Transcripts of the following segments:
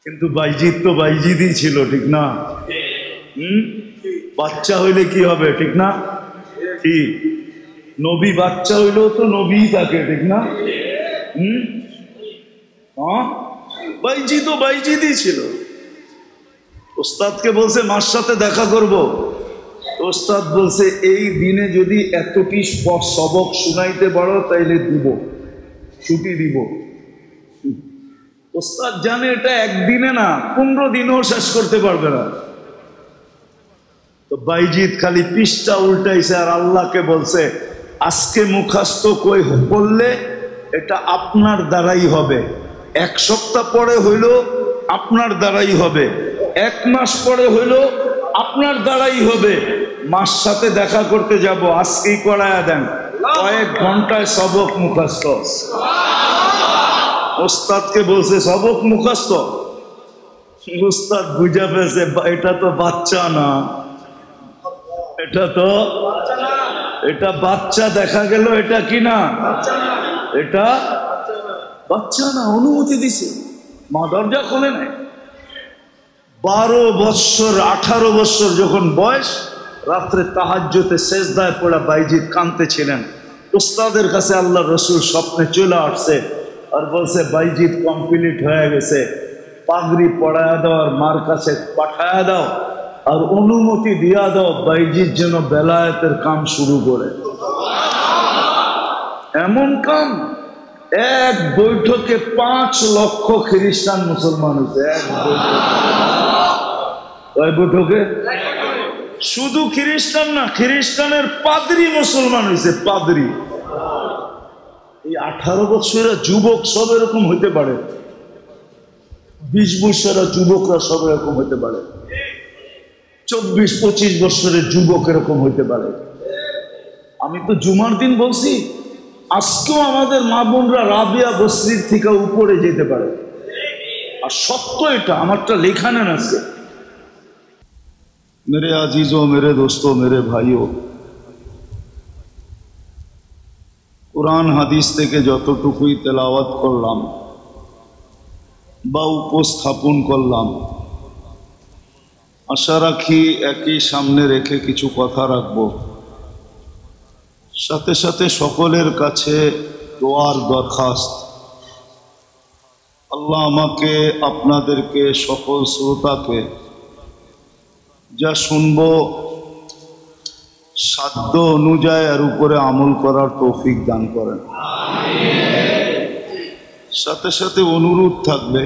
কিন্তু বাইজিদ তো বাইজিদই ছিল, ঠিক না? বাচ্চা হইলে কি হবে, ঠিক না? ঠিক। নবী বাচ্চা হইলেও তো নবীই থাকে, ঠিক না? বাইজিদও বাইজিদই ছিল। ওস্তাদকে বলছে মার সাথে দেখা করব, ওস্তাদ বলছে এই দিনে যদি এতটি সবক শুনাইতে পারো তাইলে দিব, ছুটি দিব। ওস্তাদ জানে এটা একদিনে না, 15 দিনেও শেষ করতে পারবে না। তো বাইজিদ খালি পৃষ্ঠা উল্টাইছে আর আল্লাহকে বলছে আজকে মুখস্থ করলে এটা আপনার দ্বারাই হবে, 1 সপ্তাহ পরে হইল আপনার দ্বারাই হবে, 1 মাস পরে হইল আপনার দ্বারাই হবে। মার সাথে দেখা করতে যাব, আজকেই করায়া দেন, কয়েক ঘন্টায় সবক মুখস্থ। ওস্তাদকে বলছে সবক মুখস্থ। ওস্তাদ বুঝা পেয়েছে এটা তো বাচ্চা না, এটা বাচ্চা দেখা গেল এটা কি না, এটা বাচ্চা না। অনুমতি দিছে, মা দরজা খোলে নাই। 12 বৎসর 18 বৎসর যখন বয়স, রাত্রে তাহাজ্জুদে সেজদায় পড়া বাইজিদ কাঁদতেছিলেন। ওস্তাদের কাছে আল্লাহ রসুল স্বপ্নে চলে আসছে আর বলছে বাইজিদ কমপ্লিট হয়ে গেছে, পাগড়ি পড়ায়া দাও আর মার কাছে পাঠায়া দাও আর অনুমতি দিয়া দাও বাইজিদ যেন বেলায়েতের কাম শুরু করে। এমন কাম, এক বৈঠকে 5 লক্ষ খ্রিস্টান মুসলমান হয়েছে। এক বৈঠকে শুধু খ্রিস্টান না, খ্রিস্টানের পাদ্রী মুসলমান হয়েছে, পাদ্রী। এই 18 বছরের যুবক সব এরকম হইতে পারে, 20 বছরের যুবকরা সব এরকম হইতে পারে, 24-25 বছরের যুবক এরকম হইতে পারে। আমি তো জুমার দিন বলছি, আজকেও আমাদের মা বোনরা রাবিয়া বসরির থেকে উপরে যেতে পারে। আর সত্য এটা, আমারটা লেখা নেন আজকে। मेरे अजीजों, मेरे दोस्तों, मेरे भाइयों, कुरान हादिस থেকে যতটুকুই তেলাওয়াত করলাম বা উপস্থাপন করলাম, আশা রাখি একই সামনে রেখে কিছু কথা রাখব। সাথে সাথে সকলের কাছে দোয়ার দরখাস্ত, আল্লাহ আমাকে, আপনাদেরকে, সকল শ্রোতাকে যা শুনব সাধ্য অনুযায়ী এর উপরে আমল করার তৌফিক দান করেন। সাথে সাথে অনুরোধ থাকবে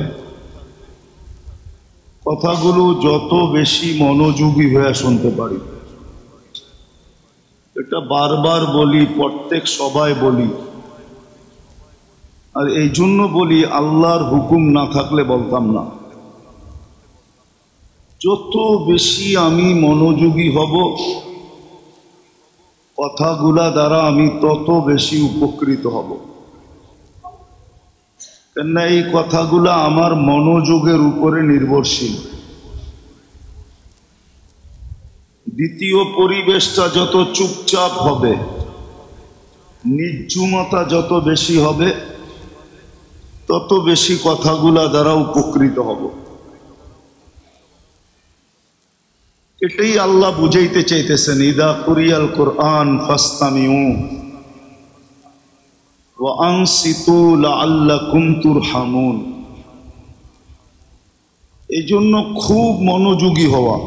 কথাগুলো যত বেশি মনোযোগী হয়ে শুনতে পারি। এটা বারবার বলি, প্রত্যেক সবাই বলি, আর এই জন্য বলি আল্লাহর হুকুম না থাকলে বলতাম না। যত বেশি আমি মনোযোগী হব কথাগুলা দ্বারা আমি তত বেশি উপকৃত হব, কেননা এই কথাগুলা আমার মনোযোগের উপরে নির্ভরশীল। দ্বিতীয়, পরিবেশটা যত চুপচাপ হবে, নির্জুমতা যত বেশি হবে, তত বেশি কথাগুলা দ্বারা উপকৃত হব। এটাই আল্লাহ বুঝাইতে চাইতেছেন, ইদা কুরিয়াল কুরআন ফাসতামিউ ওয়া আনসিতু লাআল্লাকুম তুরহামুন। এই জন্য খুব মনোযোগী হওয়া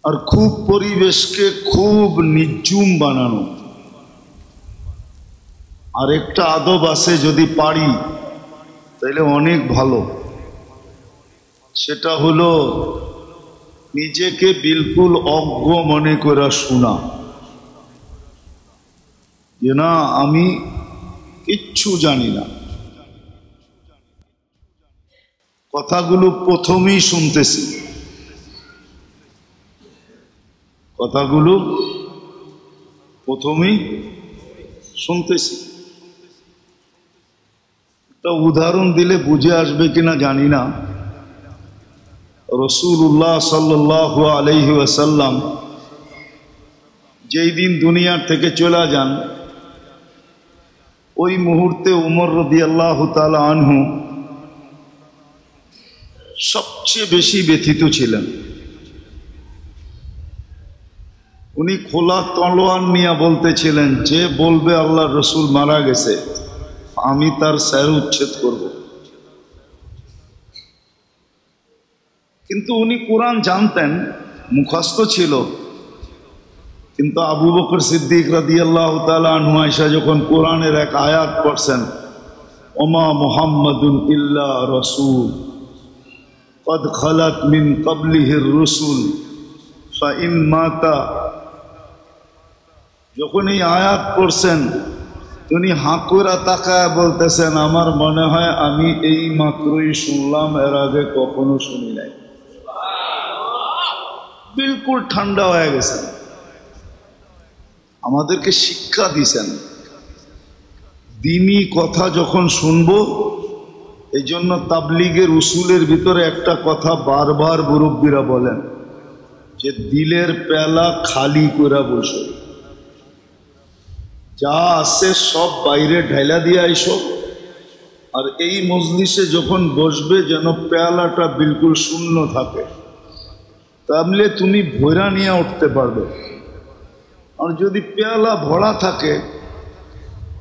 আর খুব পরিবেশকে খুব নির্জুম বানানো। আর একটা আদব আছে, যদি পারি তাহলে অনেক ভালো, সেটা হলো নিজেকে বিলকুল অজ্ঞ মনে করে শোনা, যে না আমি কিচ্ছু জানি না। কথাগুলো প্রথমেই শুনতেছি, কথাগুলো প্রথমেই শুনতেছি। একটা উদাহরণ দিলে বুঝে আসবে কিনা জানি না। রাসূলুল্লাহ সাল্লাল্লাহু আলাইহি ওয়াসাল্লাম যেই দিন দুনিয়ার থেকে চলে যান, ওই মুহূর্তে উমর রাদিয়াল্লাহু তাআলা আনহু সবচেয়ে বেশি ব্যথিত ছিলেন। উনি খোলা তলোয়ার নিয়ে বলতেছিলেন, যে বলবে আল্লাহ রসুল মারা গেছে আমি তার স্যার উচ্ছেদ করব। কিন্তু উনি কোরআন জানতেন, মুখস্থ ছিল। কিন্তু আবু বকর সিদ্দিক রাদিয়াল্লাহু তাআলা আনহু আয়েশা যখন কোরআনের এক আয়াত পড়ছেন, ওমা মুহাম্মাদুন ইল্লা রাসূল কদ খালাত মিন ক্বাবলিহির রুসুল ফাইন মাতা, যখন এই আয়াত পড়ছেন উনি হাঁকুরা তাকায় বলতেছেন, আমার মনে হয় আমি এই মাত্রই শুনলাম, এর আগে কখনো শুনি নাই। বিলকুল ঠান্ডা হয়ে গেছেন। আমাদেরকে শিক্ষা দিয়েছেন, দ্বীনি কথা যখন শুনবো, এই জন্য তাবলীগের উসুলের ভিতরে একটা কথা বারবার মুরব্বীরা বলেন, যে দিলের পেলা খালি করে বসো, যা আছে সব বাইরে ঢাইলা দিয়ে আইসো, আর এই মজলিসে যখন বসবে যেন পেয়ালাটা বিলকুল শূন্য থাকে, তাহলে তুমি ভৈরা নিয়ে উঠতে পারবে। আর যদি পেয়ালা ভরা থাকে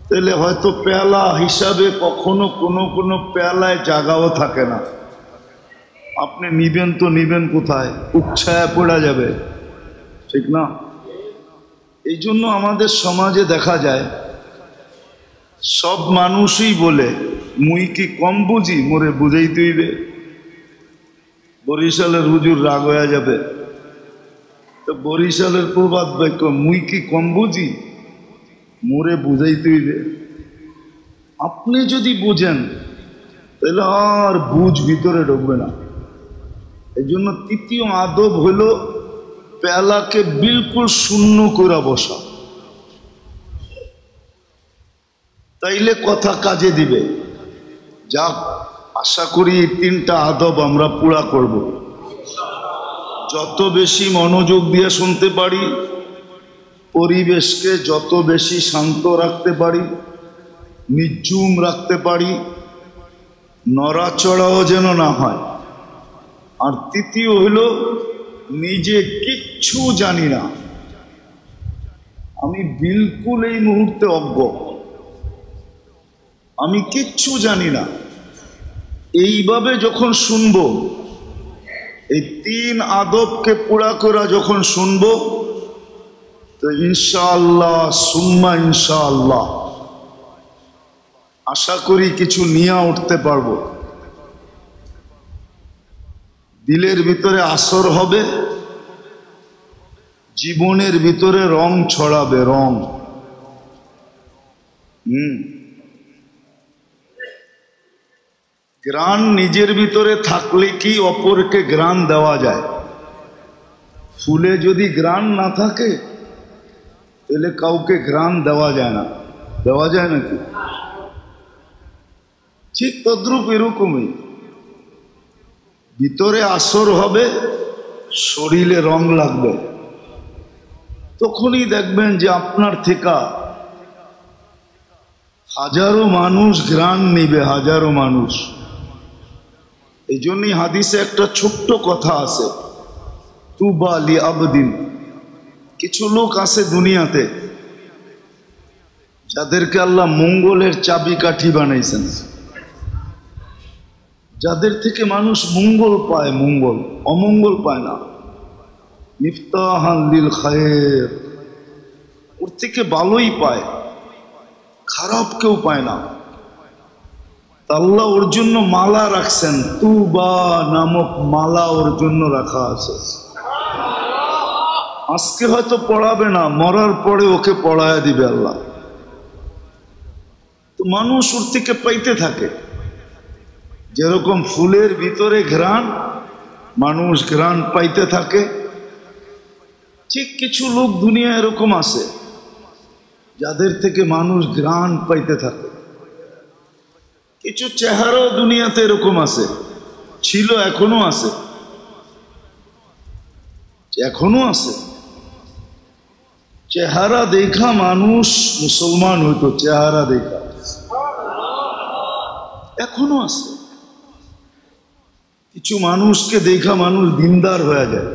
তাহলে হয়তো পেয়ালা হিসাবে কখনো কোনো পেয়ালায় জায়গাও থাকে না। আপনি নিবেন তো নিবেন কোথায়, উচ্ছায় পড়া যাবে, ঠিক না? এই জন্য আমাদের সমাজে দেখা যায় সব মানুষই বলে, মুই কি কম বুঝি, মোরে বুঝাইতে হইবে। বরিশালের হুজুর রাগ হয়ে যাবে, তো বরিশালের প্রবাদ বাক্য, মুই কি কম বুঝি, মোরে বুঝাইতে হইবে। আপনি যদি বুঝেন তাহলে আর বুঝ ভিতরে ঢুকবে না। এই জন্য তৃতীয় আদব হইল পেয়ালাকে বিলকুল শূন্য করে বসা, তাইলে কথা কাজে দিবে। যাক, আশা করি এই তিনটা আদব আমরা পুরা করব। যত বেশি মনোযোগ দিয়ে শুনতে পারি, পরিবেশকে যত বেশি শান্ত রাখতে পারি, নিঝুম রাখতে পারি, নড়াচড়াও যেন না হয়। আর তৃতীয় হইল, নিজে কিচ্ছু জানি না, আমি বিলকুল এই মুহূর্তে অজ্ঞ, আমি কিচ্ছু জানি না, এইভাবে যখন শুনবো, এই তিন আদবকে পুরা করা যখন শুনবো, তো ইনশাআল্লাহ সুম্মা ইনশাআল্লাহ আশা করি কিছু নিয়ে উঠতে পারবো। দিলের ভিতরে আসর হবে, জীবনের ভিতরে রং ছড়াবে, রং। গ্রাণ নিজের ভিতরে থাকলে কি অপরকে গ্রাণ দেওয়া যায়? ফুলে যদি গ্রাণ না থাকে তাহলে কাউকে গ্রাণ দেওয়া যায় না। দেওয়া যায় নাকি? ঠিক তদ্রূপ এরকমই ভিতরে আসর হবে, শরীরে রং লাগবে, তখনই দেখবেন যে আপনার থেকে হাজারো মানুষ গ্রাণ নিবে, হাজারো মানুষ। এই জন্যই হাদিসে একটা ছোট্ট কথা আছে, তুবা লি আবদিন। কিছু লোক আছে দুনিয়াতে যাদেরকে আল্লাহ মঙ্গলের চাবিকাঠি বানাইছেন, যাদের থেকে মানুষ মঙ্গল পায়, মঙ্গল, অমঙ্গল পায় না। মিফতাহান লিল খায়ের, ওর থেকে ভালোই পায়, খারাপ কেউ পায় না। আল্লাহ ওর জন্য মালা রাখছেন, তুবা নামক মালা ওর জন্য রাখা আছে। আজকে হয়তো পড়াবে না, মরার পরে ওকে পড়ায় দিবে আল্লাহ। তো মানুষ ওর থেকে পাইতে থাকে। যেরকম ফুলের ভিতরে ঘ্রাণ, মানুষ ঘ্রাণ পাইতে থাকে, ঠিক কিছু লোক দুনিয়া এরকম আছে যাদের থেকে মানুষ ঘ্রাণ পাইতে থাকে। কিছু চেহারাও দুনিয়াতে এরকম আছে, ছিল, এখনো আছে, এখনো আছে। চেহারা দেখা মানুষ মুসলমান হইতো, চেহারা দেখা এখনো আছে। কিছু মানুষকে দেখা মানুষ দিনদার হয়ে যায়।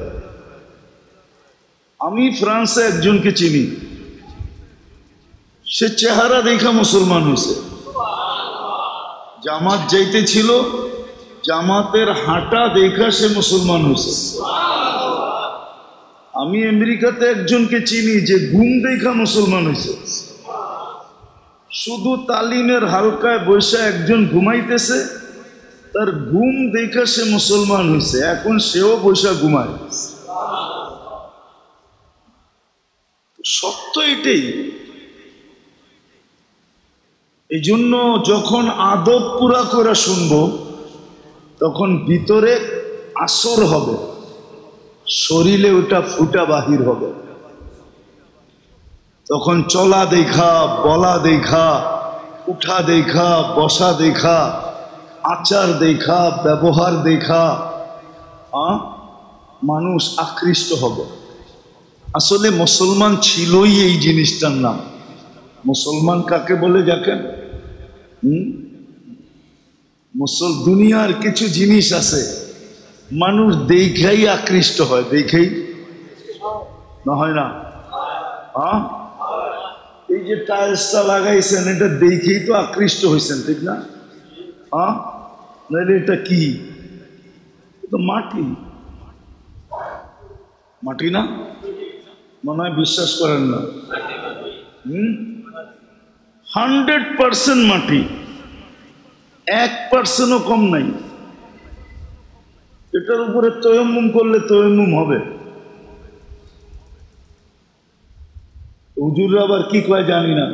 আমি ফ্রান্সে একজনকে চিনি, সে চেহারা দেখা মুসলমান হয়েছে। জামাত যাইতে ছিল, জামাতের হাঁটা দেখা সে মুসলমান হয়েছে। আমি আমেরিকাতে একজনকে চিনি যে ঘুম দেখা মুসলমান হয়েছে। শুধু তালিমের হালকায় বৈশা একজন ঘুমাইতেছে, তার ঘুম দেখা সে মুসলমান হয়েছে। এখন সেও বৈশা ঘুমায়। সত্য এটাই। এই জন্য যখন আদব পুরা করে শুনবো তখন ভিতরে আসর হবে, শরীরে ওটা ফুটা বাহির হবে। তখন চলা দেখা, বলা দেখা, উঠা দেখা, বসা দেখা, আচার দেখা, ব্যবহার দেখা মানুষ আকৃষ্ট হবে। আসলে মুসলমান ছিলই এই জিনিসটার নাম। মুসলমান কাকে বলে দেখেন? দুনিয়ার কিছু জিনিস আছে মানুষ দেখাই আকৃষ্ট হয়, দেখেই না হয় না? এই যে টাইলসটা লাগাইছেন এটা দেখেই তো আকৃষ্ট হয়েছেন, ঠিক না? নাহলে এটা কি? তো মাটি, মাটি না? মনে হয় বিশ্বাস করেন না। 100% মাটি, 1%ও কম নাই। এটার উপরে তয়ম্মুম করলে তয়ম্মুম হবে। হুজুররা আবার কি কয় জানি না,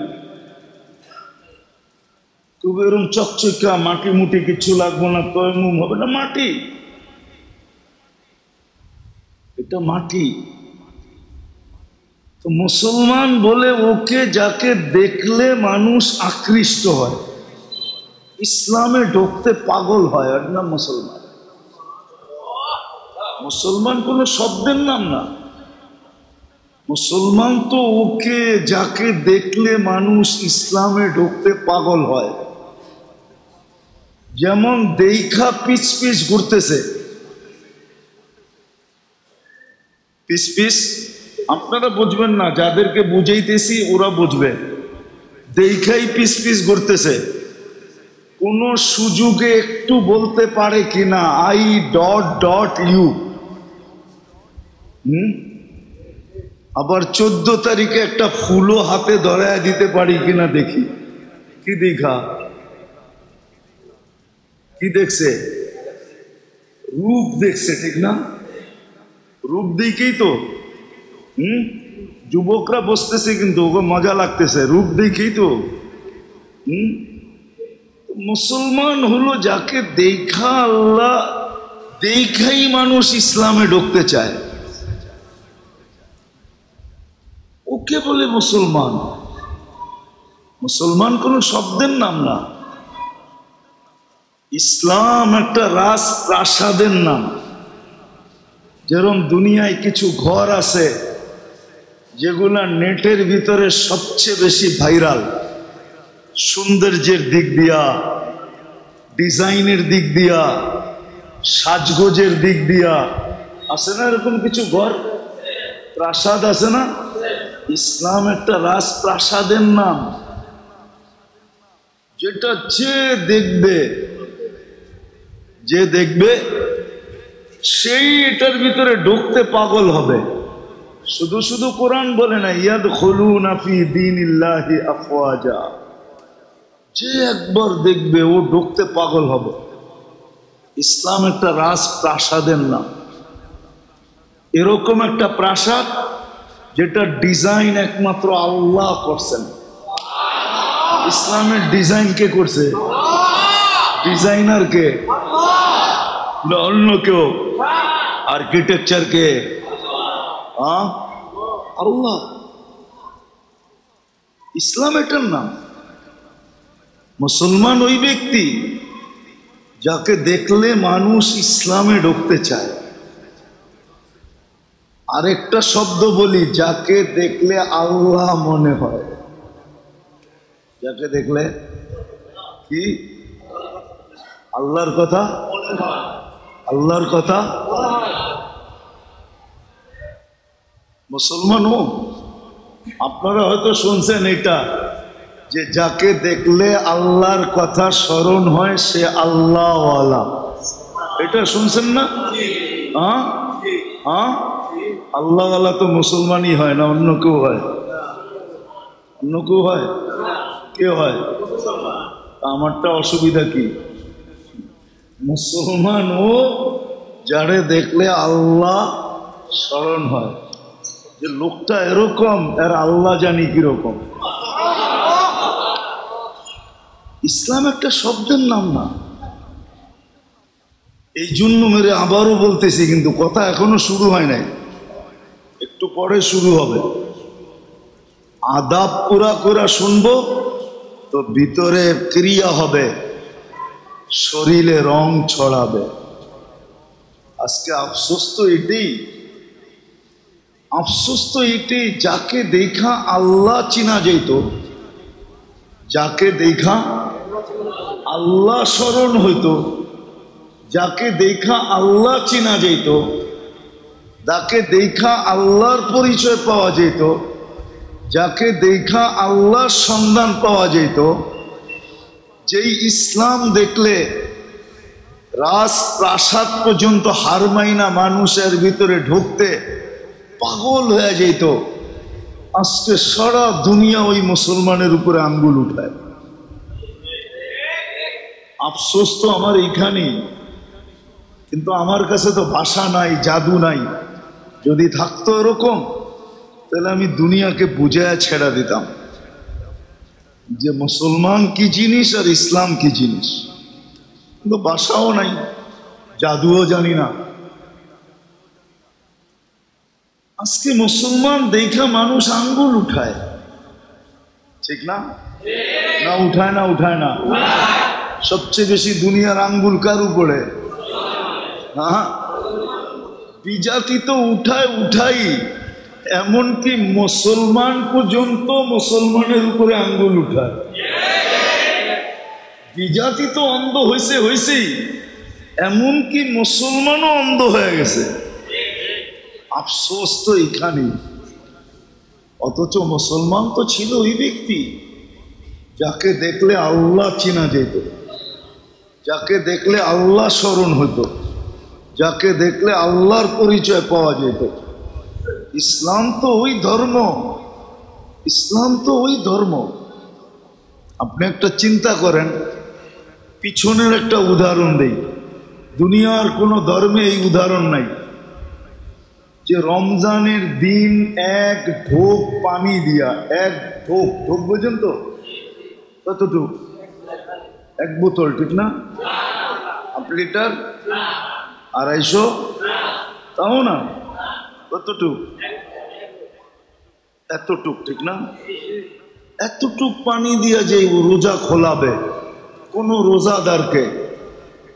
খুব এরকম চকচকা মাটি মুটি কিছু লাগবো না, তয়ম্মুম হবে না। মাটি, এটা মাটি। তো মুসলমান বলে ওকে যাকে দেখলে মানুষ আকৃষ্ট হয়, ইসলামে ঢুকতে পাগল হয়, আর না মুসলমান। মুসলমান কোন শব্দের নাম না। মুসলমান তো ওকে যাকে দেখলে মানুষ ইসলামে ঢুকতে পাগল হয়। যেমন দেখা পিছ পিছ ঘুরতেছে, পিছ পিছ, আপনারা বুঝবেন না, যাদেরকে বুঝাইতেছি ওরা বুঝবে। দেখাই পিছ পিছ ঘুরতেছে, কোন সুযোগে একটু বলতে পারে কিনা আই ডট ডট ইউ। আবার 14 তারিখে একটা ফুলও হাতে ধরায় দিতে পারি কিনা দেখি। কি দেখা? কি দেখছে? রূপ দেখছে, ঠিক না? রূপ দেখেই তো যুবকরা বসতেছে, কিন্তু ওকে মজা লাগতেছে, রূপ দেখেই তো। মুসলমান হলো যাকে দেখা আল্লাহ দেখাই মানুষ ইসলামে ঢুকতে চায়, ওকে বলে মুসলমান। মুসলমান কোন শব্দের নাম না। ইসলাম একটা রাজপ্রাসাদের নাম। যেরকম দুনিয়ায় কিছু ঘর আছে যেগুলা নেটের ভিতরে সবচেয়ে বেশি ভাইরাল, সৌন্দর্যের দিক দিয়া, ডিজাইনের দিক দিয়া, সাজগোজের দিক দিয়া, আছে না এরকম কিছু ঘর, প্রাসাদ আছে না? ইসলাম একটা রাজপ্রাসাদের নাম, যেটা যে দেখবে সেই এটার ভিতরে ঢুকতে পাগল হবে। শুধু শুধু কোরআন বলে না, ইয়াদখুলুনা ফি দীনিল্লাহি আফওয়াজা। যে একবার দেখবে ও ঢুকতে পাগল হবে। ইসলাম একটা রাজপ্রাসাদের নাম। এরকম একটা প্রাসাদ যেটা ডিজাইন একমাত্র আল্লাহ করছেন। ইসলামের ডিজাইন কে করছে? ডিজাইনার কে? অন্য কেউ? আর্কিটেকচার কে? আল্লাহ। ইসলাম এটার নাম। মুসলমান ওই ব্যক্তি যাকে দেখলে মানুষ ইসলামে ঢুকতে চায়। আরেকটা শব্দ বলি, যাকে দেখলে আল্লাহ মনে হয়। যাকে দেখলে কি? আল্লাহর কথা আল্লাহর কথা। মুসলমান ও আপনারা হয়তো শুনছেন এটা, যে যাকে দেখলে আল্লাহর কথা স্মরণ হয় সে আল্লাহওয়ালা, এটা শুনছেন না? হ্যাঁ হ্যাঁ, আল্লাহওয়ালা তো মুসলমানই হয় না, অন্য কেউ হয়? অন্য কেউ হয়? কে হয়? আমারটা অসুবিধা কি? মুসলমান ও যারে দেখলে আল্লাহ স্মরণ হয়, যে লোকটা এরকম, এর আল্লাহ জানি কিরকম। ইসলাম একটা শব্দের নাম না, এই জন্য মেরে আবারও বলতেছি, কিন্তু কথা এখনো শুরু হয় নাই, একটু পরে শুরু হবে। আদাব পুরা করে শুনবো তো ভিতরে ক্রিয়া হবে, শরীরে রং ছড়াবে। আজকে আফসোস তো এটাই, আফসোস তো এটাই, যাকে দেখা আল্লাহ চিনা যেত, যাকে দেখা আল্লাহ স্মরণ হইতো, যাকে দেখা আল্লাহ চিনা যেত, যাকে দেখা আল্লাহর পরিচয় পাওয়া যেত, যাকে দেখা আল্লাহর সন্ধান পাওয়া যেত, যেই ইসলাম দেখলে রাজপ্রাসাদ পর্যন্ত হারমাইনা মানুষের ভিতরে ঢুকতে পাগল হয়ে যেত, আজকে সারা দুনিয়া ওই মুসলমানের উপরে আঙ্গুল উঠায়। আফসোস তো আমার এইখানেই, কিন্তু আমার কাছে তো ভাষা নাই, জাদু নাই। যদি থাকতো এরকম, তাহলে আমি দুনিয়াকে বুঝায় ছেড়া দিতাম যে মুসলমান কি জিনিস আর ইসলাম কি জিনিস। কিন্তু ভাষাও নাই, জাদুও জানি না। আজকে মুসলমান দেখা মানুষ আঙ্গুল উঠায়, ঠিক না? না উঠায় না? উঠায় না? সবচেয়ে বেশি দুনিয়ার আঙ্গুল কার উপরে? হ্যাঁ, বিজাতি তো উঠায় উঠাই, এমনকি মুসলমান পর্যন্ত মুসলমানের উপরে আঙ্গুল উঠায়। বিজাতি তো অন্ধ হয়েছেই, এমনকি মুসলমানও অন্ধ হয়ে গেছে। আফসোস তো এখানেই। অথচ মুসলমান তো ছিল ওই ব্যক্তি যাকে দেখলে আল্লাহ চেনা যেত, যাকে দেখলে আল্লাহ স্মরণ হতো, যাকে দেখলে আল্লাহর পরিচয় পাওয়া যেত। ইসলাম তো ওই ধর্ম, ইসলাম তো ওই ধর্ম। আপনি একটা চিন্তা করেন, পিছনের একটা উদাহরণ দেই, দুনিয়ার কোনো ধর্মে এই উদাহরণ নাই যে রমজানের দিন এক ঢোক পানি দিয়া, এক ঢোক, ঢোক বুঝেন তো কতটুক? এক বোতল, ঠিক না? 8 লিটার, 250, তাও না, কতটুক? এতটুক, ঠিক না? এতটুক পানি দিয়া যে রোজা খোলাবে কোন রোজাদারকে,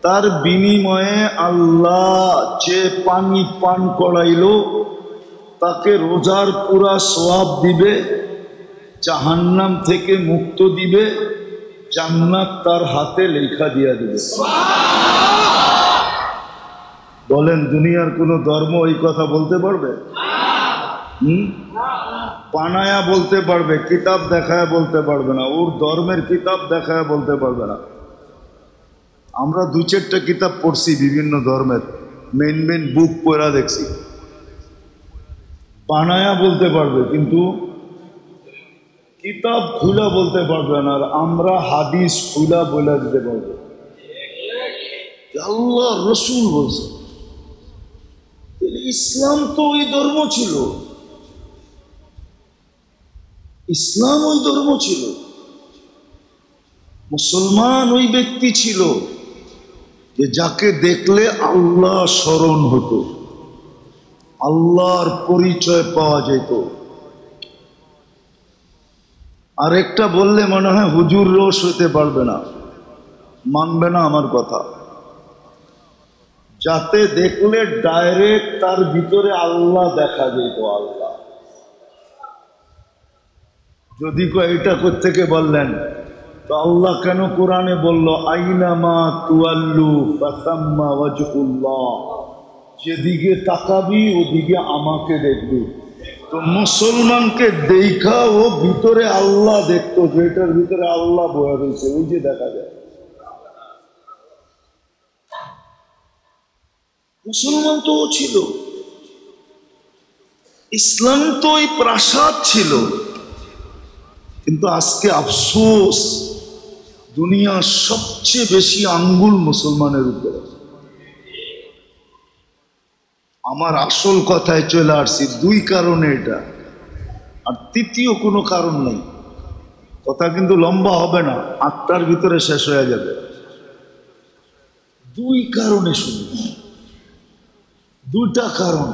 তার বিনিময়ে আল্লাহ যে পানি পান করাইলো তাকে রোজার পুরা সওয়াব দিবে, জাহান্নাম থেকে মুক্ত দিবে, জান্নাত তার হাতে লেখা দিয়া দিবে। বলেন, দুনিয়ার কোন ধর্ম এই কথা বলতে পারবে? বানায়া বলতে পারবে, কিতাব দেখায় বলতে পারবে না। ওর ধর্মের কিতাব দেখায় বলতে পারবে না। আমরা 2-4টা কিতাব পড়ছি বিভিন্ন ধর্মের, মেন বুক পড়া দেখছি, বানায়া বলতে পারবে, কিন্তু কিতাব খুলা বলতে পারবে না। আর আমরা হাদিস খুলা বলে দিতে পারবো, আল্লাহ রসুল বলছে। ইসলাম তো ওই ধর্ম ছিল, ইসলাম ওই ধর্ম ছিল, মুসলমান ওই ব্যক্তি ছিল যে যাকে দেখলে আল্লাহ স্মরণ হতো, আল্লাহর পরিচয় পাওয়া যেত। আর একটা বললে মনে হয় হুজুর রোষ হইতে পারবে না, মানবে না আমার কথা। যাতে দেখলে ডাইরেক্ট তার ভিতরে আল্লাহ দেখা যেত। আল্লাহ যদি এটা কোত্থেকে বললেন, তো আল্লাহ কেন কোরআনে বলল আইনামা তুয়াল্লু ফাসাম্মা ওয়াজহুল্লাহ, যেদিকে তাকাবি ওদিকে আমাকে দেখবি। তো মুসলমানকে দেখা ও ভিতরে আল্লাহ দেখতো, যেটার ভিতরে আল্লাহ বয়ে রয়েছে ওই যে দেখা যায়। মুসলমান তো ও ছিল, ইসলাম তো ওই প্রাসাদ ছিল। কিন্তু আজকে আফসোস, দুনিয়ার সবচেয়ে বেশি আঙ্গুল মুসলমানের উপরে। আমার আসল কথায় চলে আসছি, দুই কারণে এটা, আর তৃতীয় কোনো কারণ নেই। কথা কিন্তু লম্বা হবে না, 8টার ভিতরে শেষ হয়ে যাবে। দুই কারণে শুনি, দুইটা কারণ।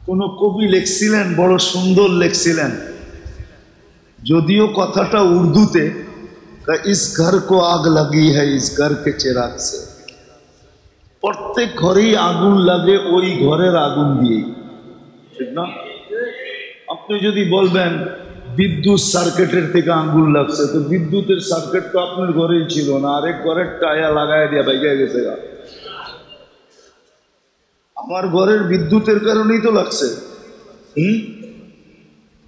কোন কবি লিখছিলেন, বড় সুন্দর লিখছিলেন, যদিও কথাটা উর্দুতে, ইস ঘর কো আগ লাগি হ্যায় ইস ঘর কে চিরাগ সে। প্রত্যেক ঘরেই আগুন লাগে ওই ঘরের আগুন দিয়েই, ঠিক না? আপনি যদি বলবেন বিদ্যুৎ সার্কিটের থেকে আগুন লাগছে, তো বিদ্যুতের সার্কিট তো আপনার ঘরেই ছিল না, আরেক ঘরের টায়া লাগাই দিয়া বাইকে গেছে। আমার ঘরের বিদ্যুতের কারণেই তো লাগছে।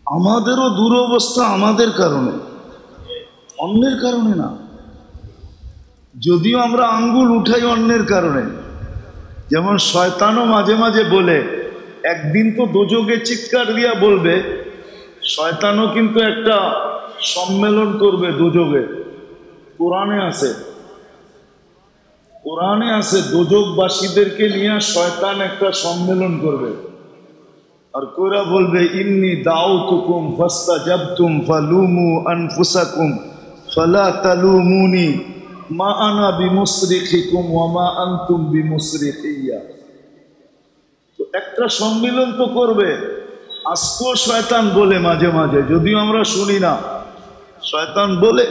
আমাদেরও দুরবস্থা আমাদের কারণে, অন্যের কারণে না। যদিও আমরা আঙ্গুল উঠাই অন্যের কারণে। যেমন শয়তানও মাঝে মাঝে বলে, একদিন তো দোজকে চিৎকার দিয়া বলবে, শয়তানও কিন্তু একটা সম্মেলন করবে দোজকে। কোরআনে আছে, কোরআনে আছে দোজকবাসীদেরকে নিয়ে শয়তান একটা সম্মেলন করবে, আর কোরা বলবে ইন্নী দাউতুকুম ফাস্তাজাবতুম ফালুমু আনফুসাকুম ফালা তালুমুনি মা আনা বিমুসরিখিকুম ওয়া মা আনতুম বিমুসরিখিয়া। তো একটা সম্মেলন তো করবে। আজকেও শয়তান বলে মাঝে মাঝে, যদিও আমরা শুনি না, শয়তান বলে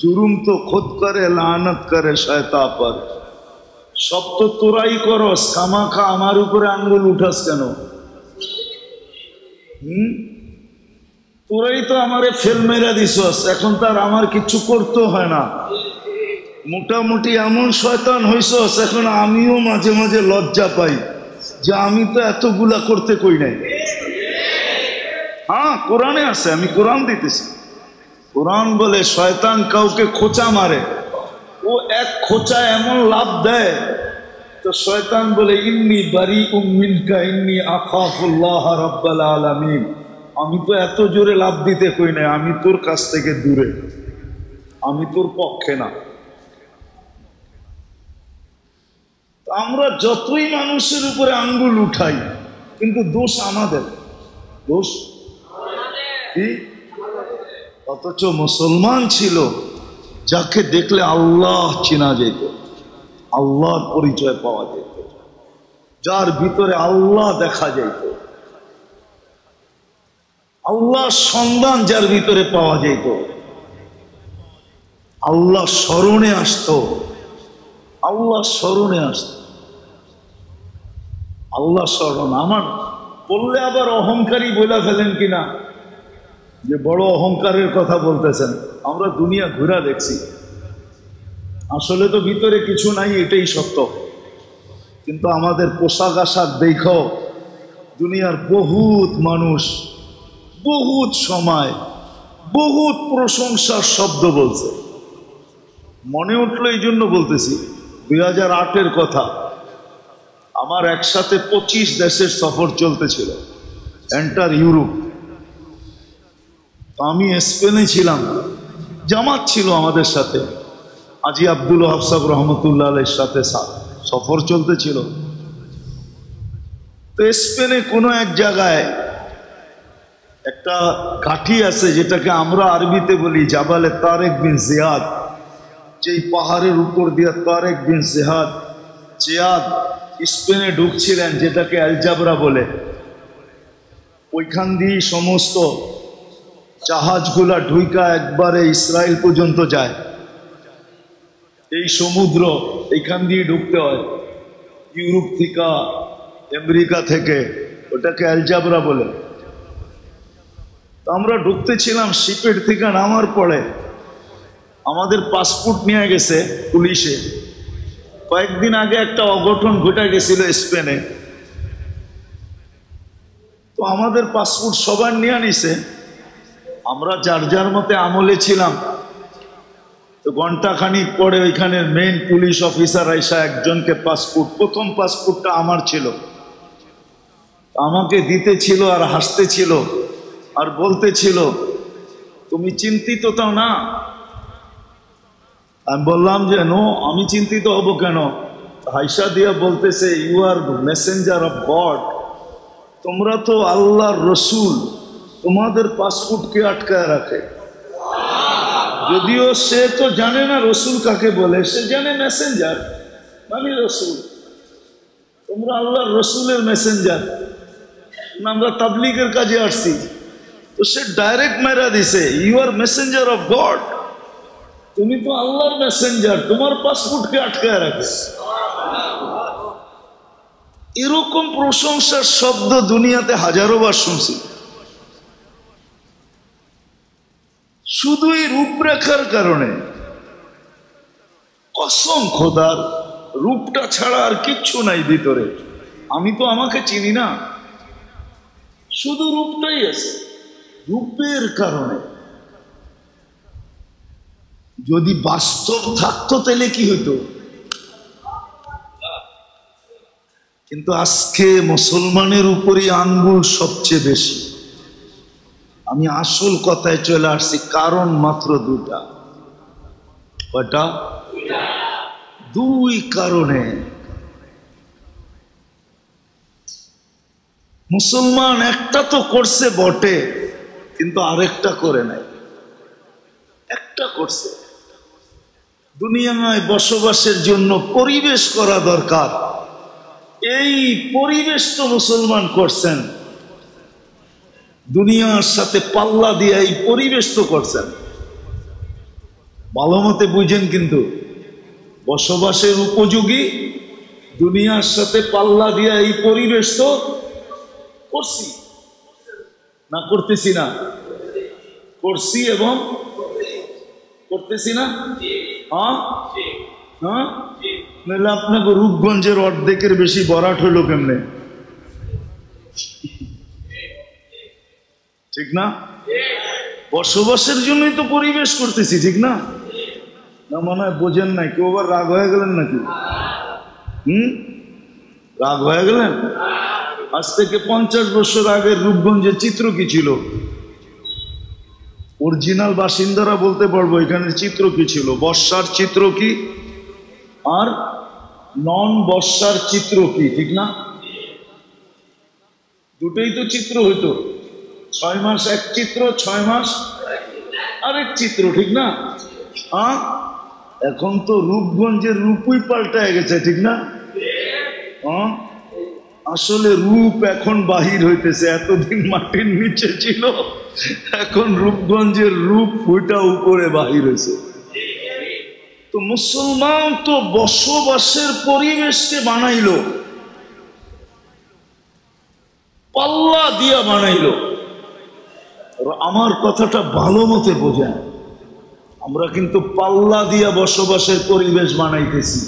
জুরুম তো খুদ করে লানত করে শয়তান পর। সব তো তোরাই করস, খামাখা আমার উপরে আঙ্গুল উঠাস কেন? তোরাই তো আমারে ফেল মেরা দিছস, এখন তার আমার কিছু করতে হয় না। মোটামুটি এমন শয়তান হইছস, এখন আমিও মাঝে মাঝে লজ্জা পাই যে আমি তো এতগুলা করতে কই নাই। হ্যাঁ, কোরআনে আছে, আমি কোরআন দিতেছি। কোরআন বলে শয়তান কাউকে খোঁচা মারে, ও এক খোঁচা এমন লাভ দেয়, তো শয়তান বলে ইন্নী বারিউম মিনকা ইন্নী আখাফুল্লাহ রাব্বাল আলামিন। আমি তো এত জোরে লাভ দিতে কই নাই, আমি তোর কাছ থেকে দূরে, আমি তোর পক্ষে না। আমরা যতই মানুষের উপরে আঙ্গুল উঠাই, কিন্তু দোষ আমাদের, দোষ কি? অথচ মুসলমান ছিল যাকে দেখলে আল্লাহ চেনা যেত, আল্লাহর পরিচয় পাওয়া যেত, যার ভিতরে আল্লাহ দেখা যেত, আল্লাহর সন্ধান যার ভিতরে পাওয়া যেত, আল্লাহ স্মরণে আসতো, আল্লাহ স্মরণে আসতো। আল্লাহ স্মরণ আমার বললে আবার অহংকারী বলে ফেলেন কিনা, যে বড় অহংকারের কথা বলতেছেন। আমরা দুনিয়া ঘুরা দেখছি, আসলে তো ভিতরে কিছু নাই, এটাই সত্য। কিন্তু আমাদের পোশাক আশাক দেখো, দুনিয়ার বহুত মানুষ বহুত সময় বহুত প্রশংসার শব্দ বলছে। মনে উঠলো এই জন্য বলতেছি, 2008-এর কথা। আমার একসাথে 25 দেশের সফর চলতেছিল, এন্টার ইউরোপ। আমি স্পেনে ছিলাম, জামাত ছিল আমাদের সাথে, আজি আব্দুল ওয়াহাব সাহেব রহমতুল্লাহ আলাইহির সাথে সফর চলতেছিল। তো স্পেনে কোনো এক জায়গায় একটা ঘাঁটি আছে, যেটাকে আমরা আরবিতে বলি জাবালে তারেক বিন জিয়াদ। যেই পাহাড়ের উপর দিয়ে তারেক বিন জিয়াদ স্পেনে ঢুকছিলেন, যেটাকে আলজাবরা বলে, ওইখান দিয়ে সমস্ত জাহাজগুলা ঢুইকা একবারে ইসরায়েল পর্যন্ত যায়। এই সমুদ্র এইখান দিয়ে ঢুকতে হয়, ইউরোপ থেকে, আমেরিকা থেকে, ওটাকে আলজাবরা বলে। তো আমরা ঢুকতেছিলাম, শিপের থেকে নামার পরে আমাদের পাসপোর্ট নিয়ে গেছে পুলিশে। কয়েকদিন আগে একটা অঘটন ঘটে গেছিল স্পেনে, তো আমাদের পাসপোর্ট সবার নিয়ে নিছে। আমরা যার যার মতে আমলে ছিলাম। তো ঘন্টাখানিক পরে ওইখানের মেইন পুলিশ অফিসার আইসা একজনকে পাসপোর্ট, প্রথম পাসপোর্টটা আমার ছিল, আমাকে দিতে ছিল আর হাসতে ছিল আর বলতে ছিল, তুমি চিন্তিত তো না? আমি বললাম যে নো, আমি চিন্তিত হব কেন? হাইসা দিয়া বলতেছে, you are messenger of God, তোমরা তো আল্লাহর রসুল, তোমাদের পাসপোর্ট কে আটকায় রাখে? যদিও সে তো জানে না রসুল কাকে বলে, সে জানে মেসেঞ্জার মানে রসুল। তোমরা আল্লাহর রসুলের মেসেঞ্জার, আমরা তাবলিগের কাজে আসছি। তো সে ডাইরেক্ট মেরা দিছে, you are messenger of God, তুমি তো আল্লাহর মেসেঞ্জার, তোমার পাসপোর্ট কে আটকায় রাখে? এরকম প্রশংসার শব্দ দুনিয়াতে হাজারো বার শুনছি। শুধু এই রূপরেখার কারণে, কসম খোদার, রূপটা ছাড়া আর কিচ্ছু নাই ভিতরে। আমি তো আমাকে চিনি না, শুধু রূপটাই আছে। রূপের কারণে যদি বাস্তব থাকতো তাহলে কি হইতো? কিন্তু আজকে মুসলমানের উপরই আঙ্গুল সবচেয়ে বেশি। আমি আসল কথায় চলে আসছি, কারণ মাত্র দুটা। কয়টা? দুই কারণে মুসলমান একটা তো করছে বটে, কিন্তু আরেকটা করে নাই। একটা করছে, দুনিয়ায় বসবাসের জন্য পরিবেশ করা দরকার, এই পরিবেশ তো মুসলমান করছেন। দুনিয়ার সাথে পাল্লা দিয়ে এই পরিবেশ তো করছেন। ভালো মতে বুঝেন, কিন্তু বসবাসের উপযোগী দুনিয়ার সাথে পাল্লা দিয়ে এই পরিবেশ তো করছি না? করতেছি না? করছি এবং করতেছি না? হ্যাঁ হ্যাঁ, নাহলে আপনাকে রূপগঞ্জের অর্ধেকের বেশি বরাট হইল কেমনে? ঠিক না? বসবাসের জন্যই তো পরিবেশ করতেছি, ঠিক না? না মনে হয় বোঝেন নাই। কেউ আবার রাগ হয়ে গেলেন নাকি? রাগ হয়ে গেলেন? আজ থেকে 50 বছর আগের রূপগঞ্জের চিত্র কি ছিল? অরিজিনাল বাসিন্দারা বলতে পারবো এখানের চিত্র কি ছিল। বর্ষার চিত্র কি আর নন বর্ষার চিত্র কি, ঠিক না? দুটোই তো চিত্র হইতো। 6 মাস এক চিত্র, 6 মাস আরেক চিত্র, ঠিক না? হ্যাঁ, এখন তো রূপগঞ্জের রূপই পাল্টায় গেছে, ঠিক না? হ্যাঁ, আসলে রূপ এখন বাহির হইতেছে। এতদিন মাটির নিচে ছিল, এখন রূপগঞ্জের রূপ ফুটা উপরে বাহির হয়েছে। তো মুসলমান তো বসবাসের পরিবেশকে বানাইলো, পাল্লা দিয়া বানাইলো। আমার কথাটা ভালো মতে বোঝেন, আমরা কিন্তু পাল্লা দিয়া বসবাসের পরিবেশ বানাইতেছি।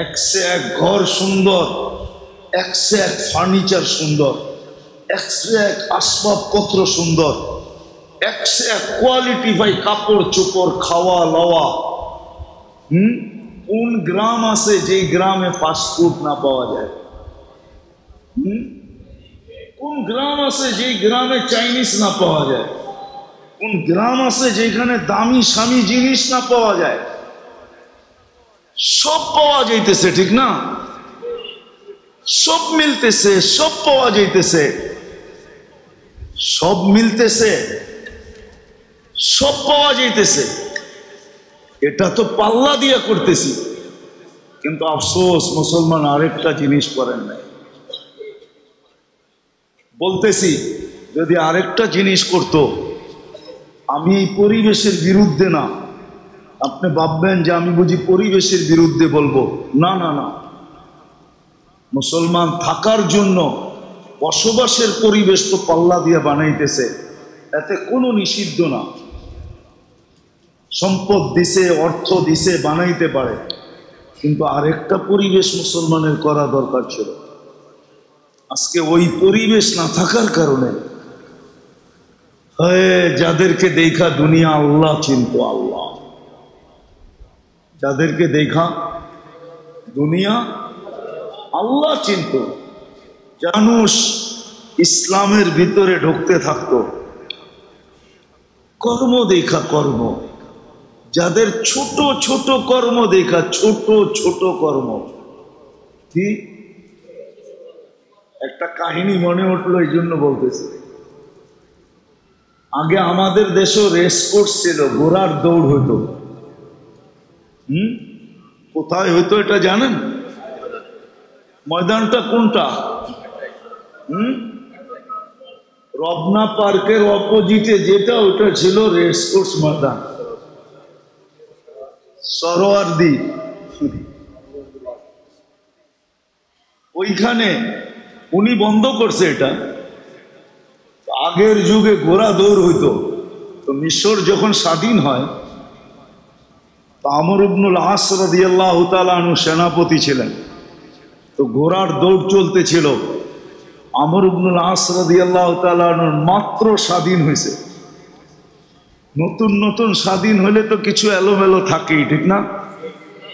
একসে এক ঘর সুন্দর, একসে এক ফার্নিচার সুন্দর, একসে এক আসবাবপত্র সুন্দর, একসে এক কোয়ালিটি ভাই কাপড় চোপড়, খাওয়া লওয়া। কোন গ্রাম আছে যে গ্রামে ফাস্টফুড না পাওয়া যায়? কোন গ্রাম আছে যে গ্রামে চাইনিজ না পাওয়া যায়? কোন গ্রাম আছে যেখানে দামি স্বামী জিনিস না পাওয়া যায়? সব পাওয়া যাইতেছে, ঠিক না? সব মিলতেছে, সব পাওয়া যাইতেছে, সব মিলতেছে, সব পাওয়া যাইতেছে। এটা তো পাল্লা দিয়া করতেছি। কিন্তু আফসোস, মুসলমান আরেকটা জিনিস করেন নাই। বলতেছি, যদি আরেকটা জিনিস করত, আমি এই পরিবেশের বিরুদ্ধে না। আপনি ভাববেন যে আমি বুঝি পরিবেশের বিরুদ্ধে বলবো। না না না, মুসলমান থাকার জন্য বসবাসের পরিবেশ তো পাল্লা দিয়ে বানাইতেছে, এতে কোনো নিষিদ্ধ না। সম্পদ দিছে, অর্থ দিছে, বানাইতে পারে, কিন্তু আরেকটা পরিবেশ মুসলমানের করা দরকার ছিল। আজকে ওই পরিবেশ না থাকার কারণে যাদেরকে দেখা দুনিয়া আল্লাহ চিনত, আল্লাহ যাদেরকে দেখা দুনিয়া আল্লাহ চিনত, মানুষ ইসলামের ভিতরে ঢুকতে থাকতো কর্ম দেখা, কর্ম যাদের ছোট ছোট কর্ম দেখা, ছোট ছোট কর্ম। কি একটা কাহিনী মনে উঠলো, এই জন্য বলতেছি। আগে আমাদের দেশে রেসকোর্স ছিল, ঘোড়ার দৌড় হইতো। কোথায় হইতো এটা জানেন? ময়দানটা কোনটা? রবনা পার্কের অপোজিটে যেটা, ওটা ছিল রেসকোর্স ময়দান, সরোয়ারদি। ওইখানে উনি বন্ধ করছে এটা। আগের যুগে ঘোড়া দৌড় হইতো। তো মিশর যখন স্বাধীন হয়, আমর ইবনুল আস রাদিয়াল্লাহু তাআলা আনহু সেনাপতি ছিলেন। তো ঘোড়ার দৌড় চলতেছিল। আমর ইবনুল আস রাদিয়াল্লাহু তাআলা আনহু মাত্র স্বাধীন হয়েছে। নতুন নতুন স্বাধীন হলে তো কিছু এলোমেলো থাকেই, ঠিক না?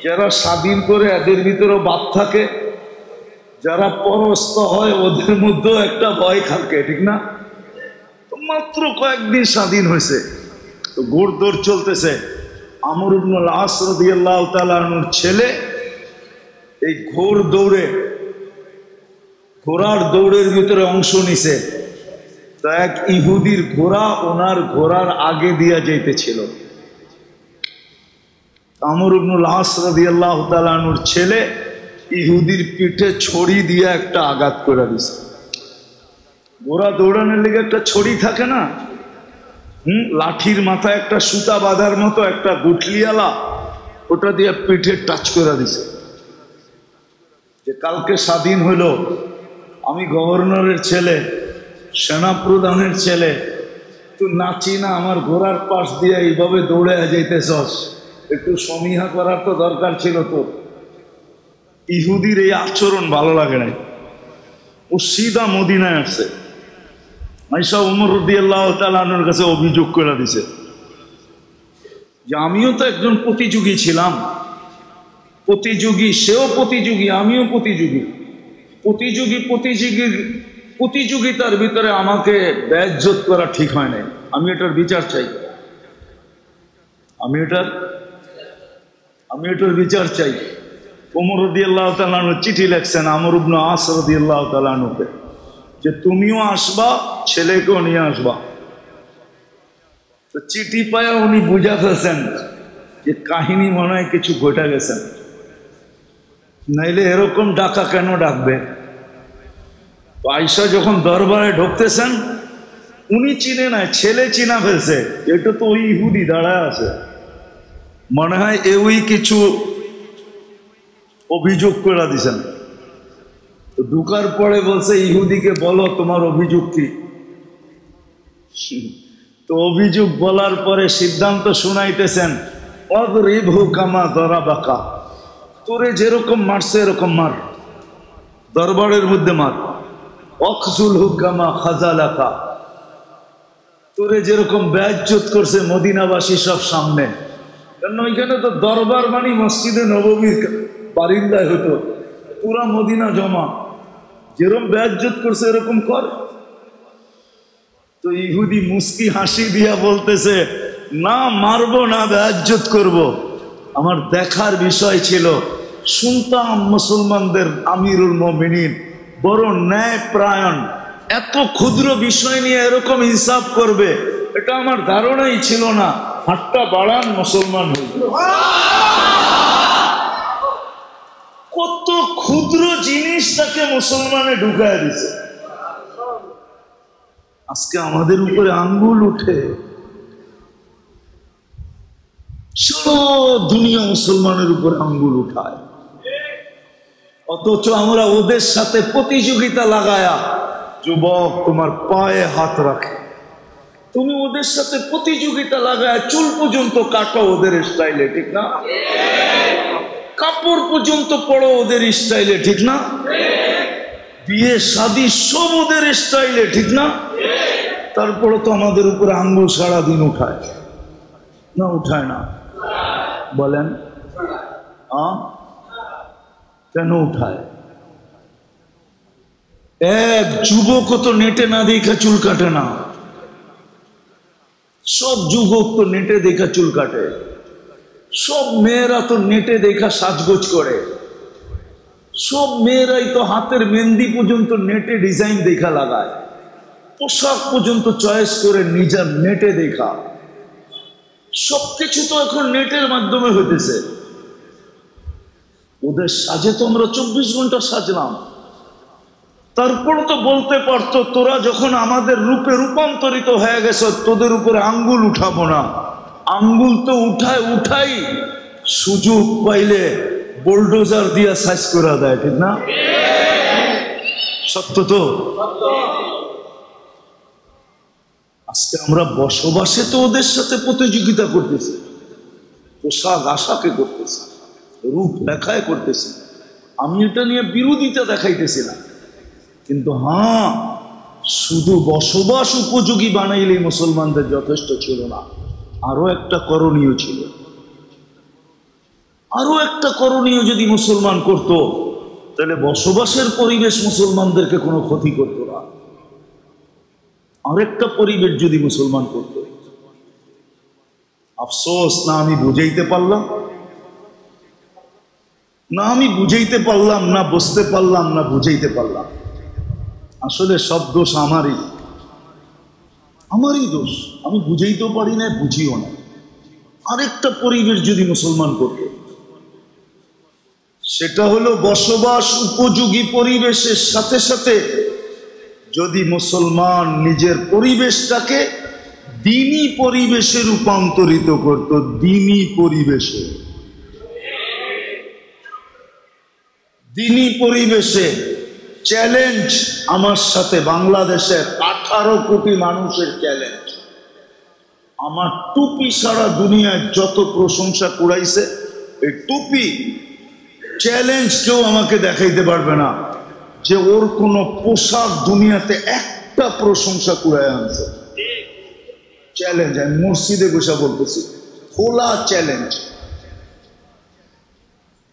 যারা স্বাধীন করে এদের ভিতরেও বাদ থাকে, যারা পরস্ত হয় ওদের মধ্যেও একটা ভয় থাকে, ঠিক না? তো মাত্র কয়েকদিন স্বাধীন হয়েছে, তো ঘোড় দৌড় চলতেছে। আমর ইবনুল আস রাদিয়াল্লাহু তাআলা আনহুর ছেলে এই ঘোড়ার দৌড়ের ভিতরে অংশ নিছে। তো এক ইহুদির ঘোড়া ওনার ঘোড়ার আগে দিয়া যাইতেছিল। আমর ইবনুল আস রাদিয়াল্লাহু তাআলা আনহুর ছেলে ইহুদির পিঠে ছড়ি দিয়ে একটা আঘাত করে দিছে। ঘোড়া দৌড়ানোর লেগে একটা ছড়ি থাকে না, লাঠির মাথায় একটা সুতা বাঁধার মতো একটা গুটলিয়ালা, ওটা দিয়ে পিঠে টাচ করে দিছে। যে কালকে স্বাধীন হইল, আমি গভর্নরের ছেলে, সেনা প্রধানের ছেলে, তুই নাচি না আমার ঘোড়ার পাশ দিয়ে এইভাবে দৌড়ে যাইতেছস, একটু সমীহা করার তো দরকার ছিল তোর। ইহুদির এই আচরণ ভালো লাগে নাই। ও সিধা মদিনায় আসছে, আয়েশা ওমর রাদিয়াল্লাহু তাআলা আনহুর কাছে অভিযোগ করে দিছে যে আমিও তো একজন প্রতিযোগী ছিলাম, প্রতিযোগী, সেও প্রতিযোগী, আমিও প্রতিযোগী, প্রতিযোগিতার ভিতরে আমাকে বেইজ্জত করা ঠিক হয় নাই। আমি এটার বিচার চাই, আমি এটার বিচার চাই। ওমর রাদিয়াল্লাহু তাআলা আনহু চিঠি লিখছেন আমর ইবনে আস রাদিয়াল্লাহু তাআলা আনহুকে যে তুমিও আসবা, ছেলেকেও নিয়ে আসবা। তো চিঠি পায়া উনি বুঝা ফেলছেন যে কাহিনী মনে হয় কিছু ঘটে গেছেন, নাইলে এরকম ডাকা কেন ডাকবে। তো আয়েশা যখন দরবারে ঢুকতেছেন, উনি চিনে নাই, ছেলে চিনা ফেলছে, এটা তো ওই ইহুদি দাঁড়ায় আছে, মনে হয় ওই কিছু অভিযোগ করে দিছেন। তো ঢুকার পরে বলছে ইহুদিকে বলো তোমার অভিযোগ কি। তো অভিযোগ বলার পরে সিদ্ধান্ত শুনাইতেছেন, অদরিবহু কামা দরাবাকা, তোরে যেরকম মারছে এরকম মার, দরবারের মধ্যে মার। অখজুলহু কামা খাজালাকা, তোরে যেরকম বেইজ্জত করছে মদিনাবাসী সব সামনে, কারণ ওইখানে তো দরবার মানে মসজিদে নববীর বারিন্দায় হতো, পুরা মদিনা জমা, যেরকম বেইজ্জত করছে এরকম কর। তো ইহুদি মুস্কি হাসি দিয়া বলতেছে, না মারবো না, বেইজ্জত করব। আমার দেখার বিষয় ছিল, শুনতাম মুসলমানদের আমিরুল মুমিনিন বড় ন্যায় প্রায়ণ, এত ক্ষুদ্র বিষয় নিয়ে এরকম হিসাব করবে, এটা আমার ধারণাই ছিল না। হাতটা বাড়ান, মুসলমান হইল। কত ক্ষুদ্র জিনিস তাকে মুসলমানে ঢুকায় দিছে। আজকে আমাদের উপরে আঙ্গুল উঠে, সারা দুনিয়া মুসলমানের উপরে আঙ্গুল উঠায়, অথচ আমরা ওদের সাথে প্রতিযোগিতা লাগায়া, যুবক তোমার পায়ে হাত রাখে, তুমি ওদের সাথে প্রতিযোগিতা লাগায় চুল পর্যন্ত কাটো ওদের স্টাইলে, ঠিক না? কাপড় পর্যন্ত পড়ো ওদের স্টাইলে, ঠিক না? বিয়ে শাদী সব ওদের স্টাইলে, ঠিক না? তারপরে তো আমাদের উপরে আঙ্গুল সারাদিন উঠায় না? উঠায় না? বলেন কেন উঠায়? এক যুবক তো নেটে না দেখা চুল কাটে না। সব যুবক তো নেটে দেখা চুল কাটে, সব মেয়েরা তো নেটে দেখা সাজগোজ করে, সব মেয়েরাই তো হাতের মেহেন্দি পর্যন্ত নেটে ডিজাইন দেখা লাগায়, পোশাক পর্যন্ত চয়েস করে নিজের নেটে দেখা। সবকিছু তো এখন নেটের মাধ্যমে হইতেছে। ওদের সাজে তো আমরা 24 ঘন্টা সাজলাম, তারপর তো বলতে পারতো তোরা যখন আমাদের রূপে রূপান্তরিত হয়ে গেছে তোদের উপরে আঙ্গুল উঠাবো না। আঙ্গুল তো উঠাই সুযোগ পাইলে বুলডোজার দিয়া সাইজ করে দেয়, ঠিক না? সত্য তো। আজকে আমরা বসবাসে তো ওদের সাথে প্রতিযোগিতা করতেছি, পোশাক আশাকে করতেছি, রূপ দেখায় করতেছি। আমি এটা নিয়ে বিরোধিতা দেখাইতেছি না, কিন্তু হ্যাঁ, শুধু বসবাস উপযোগী বানাইলেই মুসলমানদের যথেষ্ট ছিল না। আরো একটা করণীয় ছিল, আরো একটা করণীয় যদি মুসলমান করত তাহলে বসবাসের পরিবেশ মুসলমানদেরকে কোনো ক্ষতি করত না। আরেকটা পরিবেশ যদি মুসলমান করত, আফসোস না আমি বুঝাইতে পারলাম না, আমি বুঝাইতে পারলাম না, বুঝতে পারলাম না, বুঝাইতে পারলাম। আসলে সব দোষ আমারই দোষ। আমি বুঝাইতেও পারি না, বুঝিও না। আরেকটা পরিবেশ যদি মুসলমান করত, সেটা হলো বসবাস উপযোগী পরিবেশের সাথে সাথে যদি মুসলমান নিজের পরিবেশটাকে দ্বীনি পরিবেশে রূপান্তরিত করত। দ্বীনি পরিবেশে, দ্বীনি পরিবেশে চ্যালেঞ্জ আমার সাথে বাংলাদেশের 18 কোটি মানুষের চ্যালেঞ্জ। আমার টুপি সারা দুনিয়ায় যত প্রশংসা কুড়াইছে, এই টুপি চ্যালেঞ্জ কেউ আমাকে দেখাইতে পারবে না যে ওর কোন পোশাক দুনিয়াতে একটা প্রশংসা কুড়ায় আনছে। চ্যালেঞ্জ, আমি মসজিদে বসে বলতেছি, খোলা চ্যালেঞ্জ।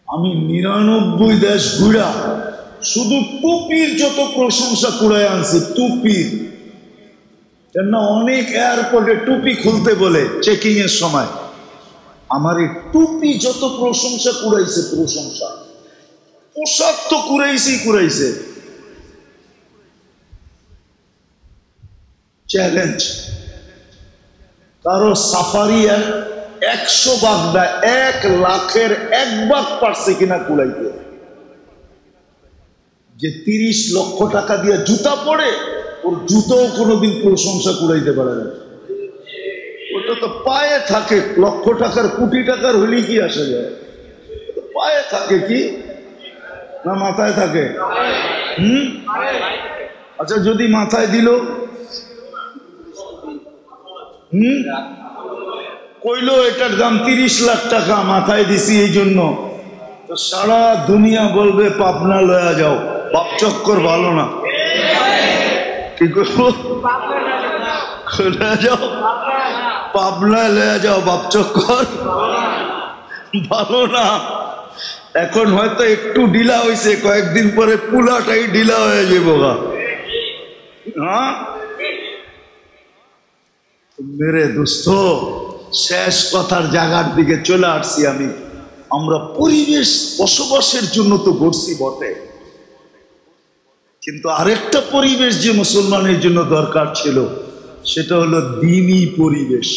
আমি 99 দেশ ঘুরা শুধু টুপির যত প্রশংসা কুড়ায় আনছি, টুপির। কেন অনেক এয়ারপোর্টে টুপি খুলতে বলে চেকিং এর সময়, আমার এই টুপি যত প্রশংসা কুড়াইছে, প্রশংসা। পোশাক তো কুড়াইছে। চ্যালেঞ্জ, কারো সাফারি 100 ভাগ না 1 লাখের 1 ভাগ পারছে কিনা কুড়াইতে। যে 30 লক্ষ টাকা দিয়ে জুতা পরে, ওর জুতোও কোনোদিন প্রশংসা কুড়াইতে পারে না। ওটা তো পায়ে থাকে, লক্ষ টাকার কোটি টাকার হলে কি আসে যায়? পায়ে থাকে কি না মাথায় থাকে? আচ্ছা, যদি মাথায় দিল, কইলো এটার দাম 30 লাখ টাকা, মাথায় দিছি এই জন্য, তো সারা দুনিয়া বলবে পাবনা লয়া যাও, বাপ চক্কর ভালো না। কি করবো? যাও পাবনা লয়া যাও, বাপ চক্কর ভালো না। এখন হয়তো একটু ঢিলা হয়েছে, কয়েকদিন পরে পুলাটাই ঢিলা হয়ে যাবো। হ্যাঁ মেরে দোস্ত, শেষ কথার জায়গার দিকে চলে আসছি আমি। আমরা পরিবেশ বসবাসের জন্য তো গড়ছি বটে, কিন্তু আরেকটা পরিবেশ যে মুসলমানের জন্য দরকার ছিল, সেটা হলো দ্বীনি পরিবেশ।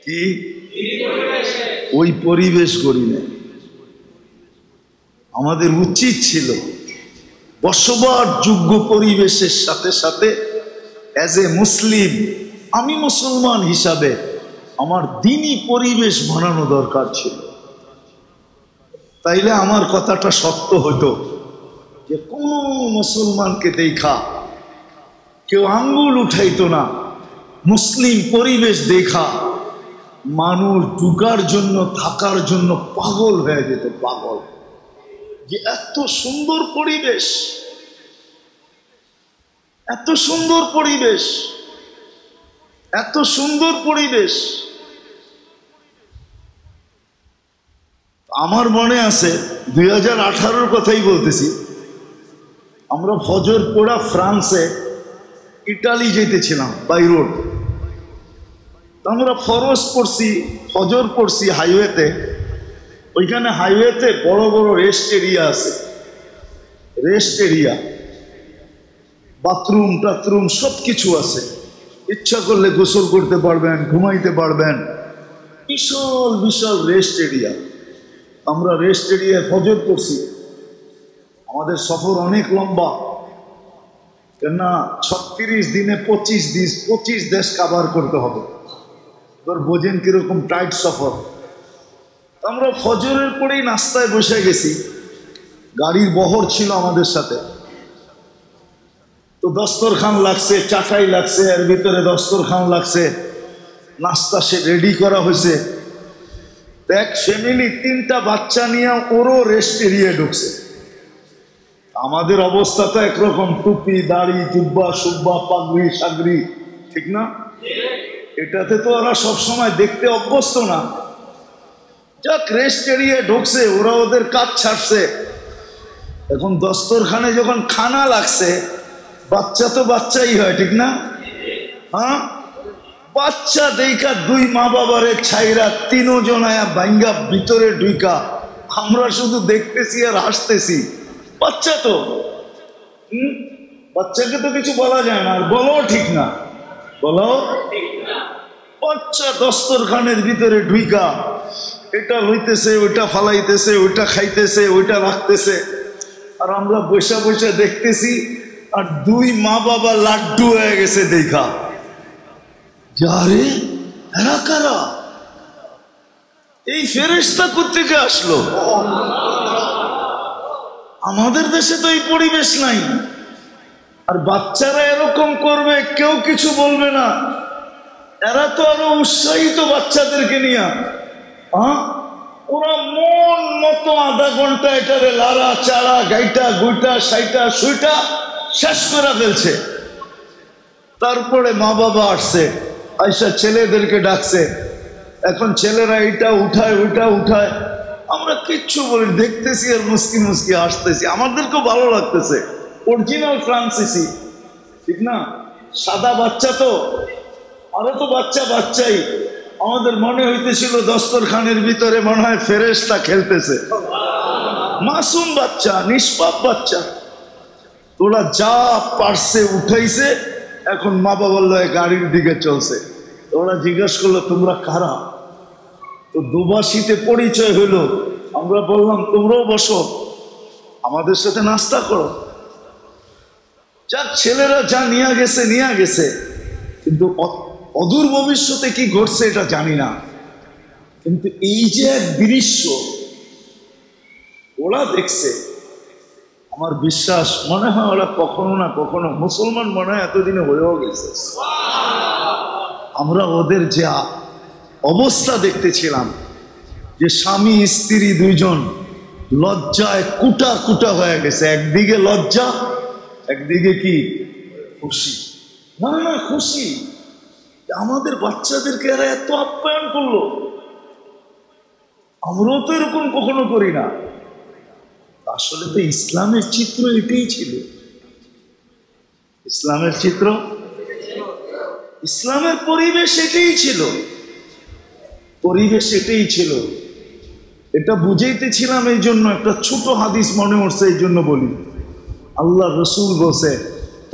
কি ওই পরিবেশ করি না। আমাদের উচিত ছিল বসবাস যোগ্য পরিবেশের সাথে সাথে অ্যাজ এ মুসলিম, আমি মুসলমান হিসাবে আমার দ্বীনি পরিবেশ বানানো দরকার ছিল। তাইলে আমার কথাটা সত্য হতো যে কোন মুসলমানকে দেখা কেউ আঙ্গুল উঠাইতো না মুসলিম পরিবেশ দেখা মানুষ ঢুকার জন্য থাকার জন্য পাগল হয়ে যেত, পাগল। যে এত সুন্দর পরিবেশ, এত সুন্দর পরিবেশ, এত সুন্দর পরিবেশ। আমার মনে আছে 2018-র কথাই বলতেছি, আমরা ফজর পড়া ফ্রান্সে ইটালি যেতেছিলাম বাই রোড। আমরা ফরজ পড়ছি, ফজর পড়ছি হাইওয়েতে। ওইখানে হাইওয়েতে বড় বড় রেস্ট এরিয়া আছে, রেস্ট এরিয়া, বাথরুম টাথরুম সব কিছু আছে। ইচ্ছা করলে গোসল করতে পারবেন, ঘুমাইতে পারবেন, বিশাল বিশাল রেস্ট এরিয়া। আমরা রেস্ট এরিয়ায় ফজর পড়ছি। আমাদের সফর অনেক লম্বা, কেননা 36 দিনে 25 দেশ কাভার করতে হবে। এবার বোঝেন কিরকম টাইট সফর। আমরা ফজরের পরেই নাস্তায় বসে গেছি, গাড়ির বহর ছিল আমাদের সাথে। তো দস্তরখান লাগছে, চাটাই লাগছে, এর ভিতরে দস্তরখান লাগছে, নাস্তা সে রেডি করা হয়েছে। এক ফ্যামিলি 3টা বাচ্চা নিয়ে ওরও রেস্ট এরিয়ায় ঢুকছে। আমাদের অবস্থা তো একরকম, টুপি দাড়ি জুব্বা সুব্বা পাগড়ি সাগড়ি, ঠিক না? এটাতে তো ওরা সবসময় দেখতে অভ্যস্ত না। যাক, রেস্ট এরিয়ায় ঢুকছে, ওরা ওদের কাজ ছাড়ছে। এখন দস্তরখানে যখন খানা লাগছে, বাচ্চা তো বাচ্চাই হয়, ঠিক না? হ্যাঁ, বাচ্চা দেখা 2 মা বাবারে ছাইরা 3 জনায়া ভাঙ্গা ভিতরে ঢুকা। আমরা শুধু দেখতেছি আর হাসতেছি। বাচ্চা তো, বাচ্চাকে তো কিছু বলা যায় না, আর বলো ঠিক না, বলো। বাচ্চা দস্তরখানের ভিতরে ঢুকা এটা লইতেছে, ওইটা ফালাইতেছে, ওইটা খাইতেছে, ওইটা রাখতেছে, আর আমরা বসে বসে দেখতেছি। আর 2 মা বাবা লাড্ডু হয়ে গেছে দেখা। যারে এরা কারা? এই ফেরেশতা কোত্থেকে আসলো? আমাদের দেশে তো এই পরিবেশ নাই। আর বাচ্চারা এরকম করবে, কেউ কিছু বলবে না। এরা তো আরো উৎসাহিত বাচ্চাদেরকে নিয়ে। ওরা মন মতো আধা ঘন্টা এটারে লাড়া চাড়া গাইটা গুইটা সাইটা সুইটা শেষ করে ফেলছে। তারপরে মা বাবা আসছে, আইসা ছেলেদেরকে ডাকছে। এখন ছেলেরা এটা উঠায় ওইটা উঠায়, আমরা কিচ্ছু বলি, দেখতেছি আর মুস্কি মুস্কি আসতেছি। আমাদেরকেও ভালো লাগতেছে, অরিজিনাল ফ্রান্সিসি, ঠিক না? সাদা বাচ্চা তো, আরো তো বাচ্চা বাচ্চাই। আমাদের মনে হইতেছিল দস্তরখানের ভিতরে মনে হয় ফেরেশতা খেলতেছে। মাসুম বাচ্চা, নিষ্পাপ বাচ্চা। ওরা যা পারছে উঠাইছে, এখন মা বাবার লয়ে গাড়ির দিকে চলছে। ওরা জিজ্ঞাসা করলো, তোমরা কারা? তো দুবাসীতে পরিচয় হইল। আমরা বললাম, তোমরাও বসো, আমাদের সাথে নাস্তা করো। যাক, ছেলেরা যা নিয়ে গেছে, কিন্তু অদূর ভবিষ্যতে কি ঘটছে এটা জানি না। কিন্তু এই যে এক দৃশ্য ওরা দেখছে, আমার বিশ্বাস মনে হয় ওরা কখনো না কখনো মুসলমান মনে হয় এতদিনে হয়েও গেছে। আমরা ওদের যে অবস্থা দেখতেছিলাম, যে স্বামী স্ত্রী 2 জন লজ্জায় কুটা কুটা হয়ে গেছে। একদিকে লজ্জা, একদিকে কি খুশি। না না, খুশি আমাদের বাচ্চাদেরকে এরা এত আপ্যায়ন করলো। আমরাও তো এরকম কখনো করি না। আসলে তো ইসলামের চিত্র এটাই ছিল। ইসলামের চিত্র, ইসলামের পরিবেশ এটাই ছিল, পরিবেশ এটাই ছিল। এটা বুঝাইতেছিলাম এই জন্য, একটা ছোট হাদিস মনে উঠছে এই জন্য বলি। আল্লাহ রসুল বলছে,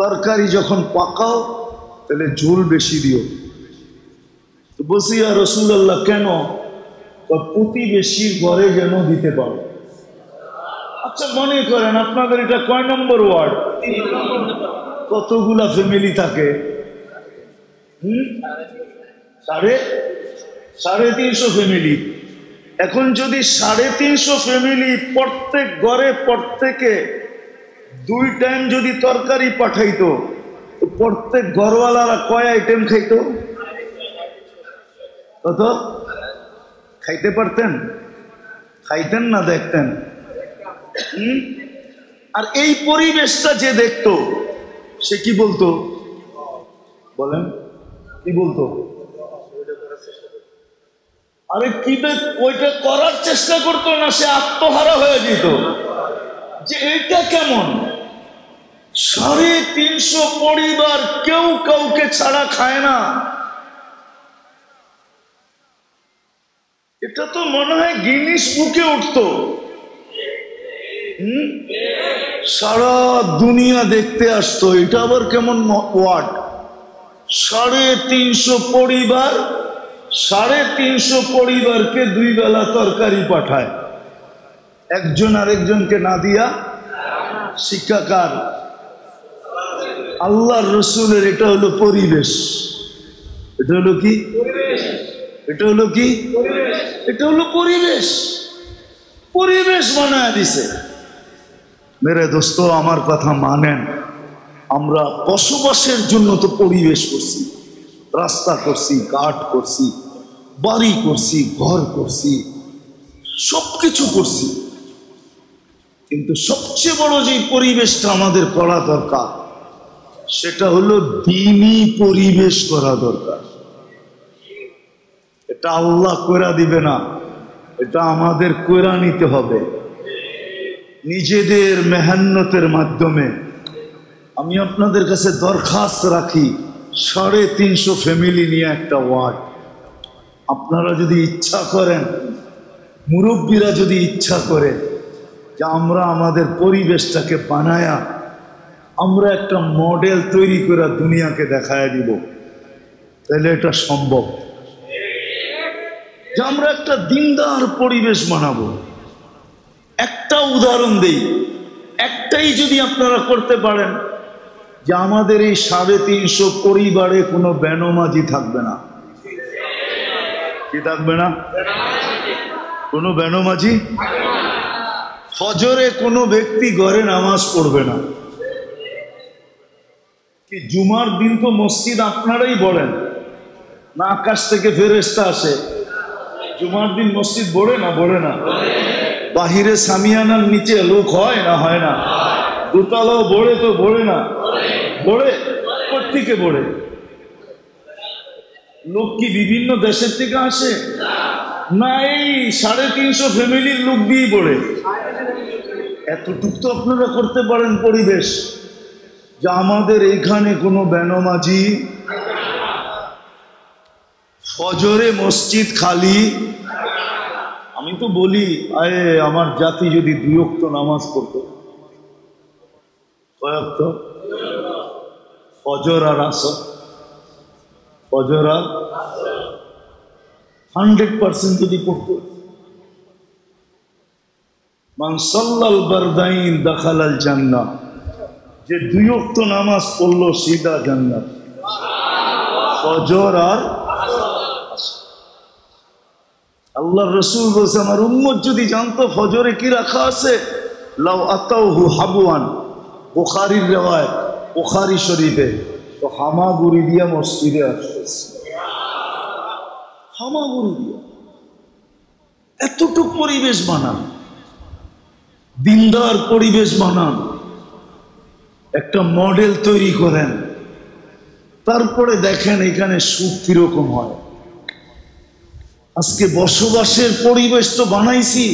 তরকারি যখন পাকাও তাহলে ঝোল বেশি দিও। তো বলছি, ইয়া রাসূলুল্লাহ কেন? প্রতিবেশীর ঘরে যেন দিতে পারো। আচ্ছা, মনে করেন আপনাদের এটা কয় নম্বর ওয়ার্ড? কতগুলা ফ্যামিলি থাকে? 350 ফ্যামিলি। এখন যদি 350 ফ্যামিলি প্রত্যেক ঘরে প্রত্যেকে 2 টাইম যদি তরকারি পাঠাইতো, প্রত্যেক ঘরওয়ালারা কয় আইটেম খাইতো? কত খাইতে পারতেন? খাইতেন না দেখতেন? আর এই পরিবেশটা যে দেখতো সে কি বলতো? বলেন কি বলতো? আরে কি ওইটা করার চেষ্টা করতো না, সে আত্মহারা হয়ে যেত যে এটা কেমন? 350 পরিবার কেউ কাউকে ছাড়া খায় না। এটা তো মনে হয় গিনিস বুকে উঠতো। সারা দুনিয়া দেখতে আসতো, এটা আবার কেমন ওয়ার্ড? 350 পরিবার, 350 পরিবারকে 2 বেলা তরকারি পাঠায়, একজন আরেকজনকে না দিয়া। শিক্ষাকার আল্লাহর রসুলের। এটা হলো পরিবেশ। এটা হলো কি? এটা হলো কি? এটা হলো পরিবেশ। পরিবেশ বানায় দিছে। মেরে দোস্ত, আমার কথা মানেন। আমরা বসবাসের জন্য তো পরিবেশ করছি, রাস্তা করছি, ঘাট করছি, বাড়ি করছি, ঘর করছি, সবকিছু করছি, কিন্তু সবচেয়ে বড় যে পরিবেশটা আমাদের করা দরকার সেটা হলো দ্বীনি পরিবেশ করা দরকার। এটা আল্লাহ কইরা দিবে না, এটা আমাদের কইরা নিতে হবে নিজেদের মেহনতের মাধ্যমে। আমি আপনাদের কাছে দরখাস্ত রাখি, 350 ফ্যামিলি নিয়ে একটা ওয়ার্ড। আপনারা যদি ইচ্ছা করেন, মুরব্বীরা যদি ইচ্ছা করে যে আমরা আমাদের পরিবেশটাকে বানায়া আমরা একটা মডেল তৈরি করে দুনিয়াকে দেখায় দিব, তাহলে এটা সম্ভব যে আমরা একটা দিনদার পরিবেশ বানাবো। একটা উদাহরণ দেই, একটাই যদি আপনারা করতে পারেন যে আমাদের এই 350 পরিবারে কোনো বেনমাজি থাকবে না। কি থাকবে না? কোনো বেনমাজি। ফজরে কোনো ব্যক্তি ঘরে নামাজ পড়বে না। কি জুমার দিন তো মসজিদ আপনারাই বলেন না, আকাশ থেকে ফেরেশতা আসে? জুমার দিন মসজিদ বড়ে না? বড়ে না? বাহিরে সামিয়ানার নিচে লোক হয় না? হয় না? দোতলাও বড়ে তো বড়ে না? বড়ে। কোত্থেকে বড়ে? লোক কি বিভিন্ন দেশের থেকে আসে না? এই 350 ফ্যামিলির লোক দিয়েই বড়ে। এতটুক তো আপনারা করতে পারেন পরিবেশ, যে আমাদের এইখানে কোনো বেনমাজি, ফজরে মসজিদ খালি। আমি তো বলি, আরে আমার জাতি যদি 2 ওয়াক্ত নামাজ পড়তো। কয় ওয়াক্ত? ফজর আর আসর। ফজর আর 100% যদি পড়তো। মান সাল্লাল বারদাইন দাখালাল জান্নাহ, যে 2 ওয়াক্ত নামাজ পড়লো সিধা জান্নাত। ফজর আর আল্লাহর রাসূল বলেছে, আমার উম্মত যদি জানতো ফজরে কি রাখা আছে, লাউ আতাউহু হাবওয়ান, বুখারীর riwayat, বুখারী শরীফে, তো হামাগুড়ি দিয়া মসজিদে আসতেছে। হামাগুড়ি দিয়া। এতটুকু পরিবেশ বানান, দিনদার পরিবেশ বানান, একটা মডেল তৈরি করেন, তারপরে দেখেন এখানে সুখ কিরকম হয়। আজকে বসবাসের পরিবেশ তো বানাইছি,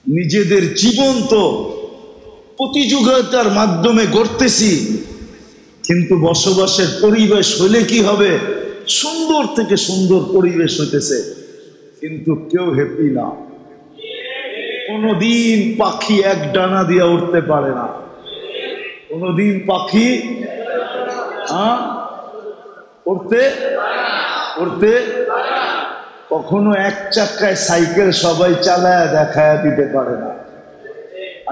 নিজেদের জীবন তো প্রতিযোগিতার মাধ্যমে গড়তেছি, কিন্তু বসবাসের পরিবেশ হলে কি হবে? সুন্দর থেকে সুন্দর পরিবেশ হইতেছে, কিন্তু কেউ হ্যাপি না। কোনদিন পাখি এক ডানা দিয়া উঠতে পারে না। কোনদিন পাখি উঠতে উঠতে কখনো এক চাকায় সাইকেল সবাই চালায় দেখায় দিতে পারে না।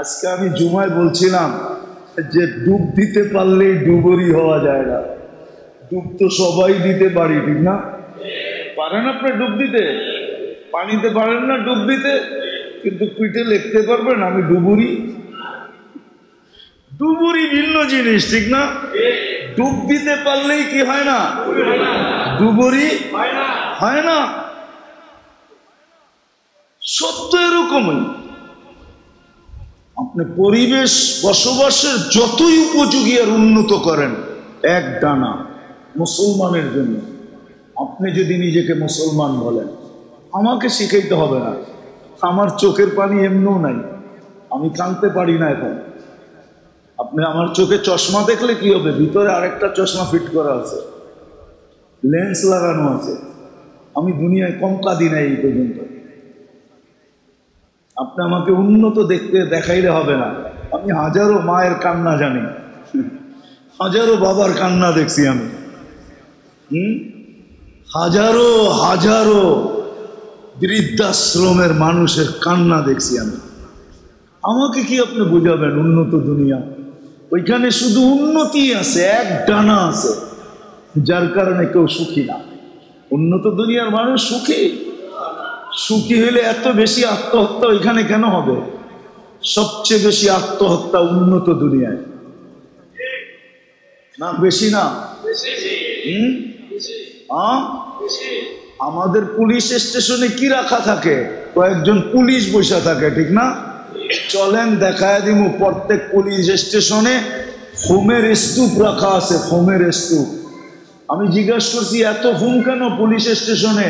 আজকে আমি জুমায় বলছিলাম যে ডুব দিতে পারলেই ডুবুরি হওয়া যায় না। ডুব তো সবাই দিতে পারি, ঠিক না? পারেন আপনি ডুব দিতে? পানিতে পারেন না ডুব দিতে, কিন্তু পিঠে লিখতে পারবেন আমি ডুবুরি। ডুবুরি ভিন্ন জিনিস, ঠিক না? ডুব দিতে পারলেই কি হয় না, ডুবুরি হয় না। সত্য এরকমই। আপনি পরিবেশ বসবাসের যতই উপযোগী আর উন্নত করেন, এক ডানা মুসলমানের জন্য, আপনি যদি নিজেকে মুসলমান বলেন, আমাকে শিখাইতে হবে না। আমার চোখের পানি এমনিও নাই, আমি কাঁদতে পারি না এখন। আপনি আমার চোখে চশমা দেখলে কি হবে, ভিতরে আরেকটা চশমা ফিট করা আছে, লেন্স লাগানো আছে। আমি দুনিয়ায় কম কাঁদি নাই এই পর্যন্ত। আপনি আমাকে উন্নত দেখতে দেখাইলে হবে না। আমি হাজারো মায়ের কান্না জানি, হাজারো বাবার কান্না দেখছি আমি, হাজারো হাজারো বৃদ্ধাশ্রমের মানুষের কান্না দেখছি আমি। আমাকে কি আপনি বুঝাবেন উন্নত দুনিয়া? ওইখানে শুধু উন্নতি আছে, এক ডানা আছে, যার কারণে কেউ সুখী না। উন্নত দুনিয়ার মানুষ সুখী। সুখী হলে এত বেশি আত্মহত্যা ওইখানে কেন হবে? সবচেয়ে বেশি আত্মহত্যা উন্নত দুনিয়ায়, না বেশি না? আমাদের পুলিশ স্টেশনে কি রাখা থাকে? কয়েকজন পুলিশ বসে থাকে, ঠিক না? চলেন দেখায় দিমু, প্রত্যেক পুলিশ স্টেশনে ফোমের স্তূপ রাখা আছে, ফোমের স্তূপ। আমি জিজ্ঞাসা করছি এত ফোম কেন পুলিশ স্টেশনে?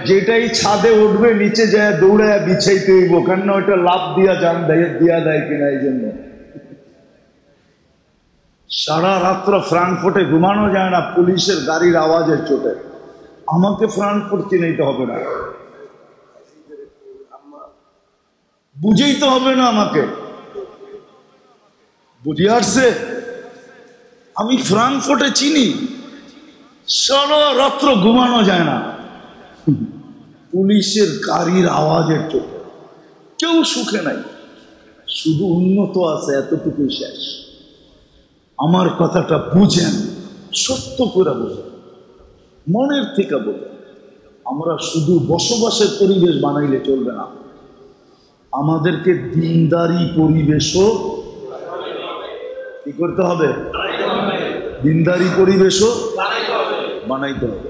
যেটাই ছাদে উঠবে নিচে যায় দৌড়ায় বিছাইতে হইব, কেন ওইটা লাভ দিয়া যান দিয়া দেয় কিনা এই জন্য। সারা রাত্র ফ্রাঙ্কফুর্টে ঘুমানো যায় না পুলিশের গাড়ির আওয়াজের চোটে। আমাকে ফ্রাঙ্কফুর্ট চিনাইতে হবে না, বুঝেই তো হবে না আমাকে, বুঝে আসছে? আমি ফ্রাঙ্কফুর্টে চিনি, সারা রাত্র ঘুমানো যায় না পুলিশের গাড়ির আওয়াজের চোটে। কেউ সুখে নাই, শুধু উন্নত আছে, এতটুকুই শেষ। আমার কথাটা বুঝেন, সত্য করে বোঝেন, মনের থেকে বোঝেন। আমরা শুধু বসবাসের পরিবেশ বানাইলে চলবে না, আমাদেরকে দিনদারি পরিবেশও কি করতে হবে? দিনদারি পরিবেশও বানাইতে হবে।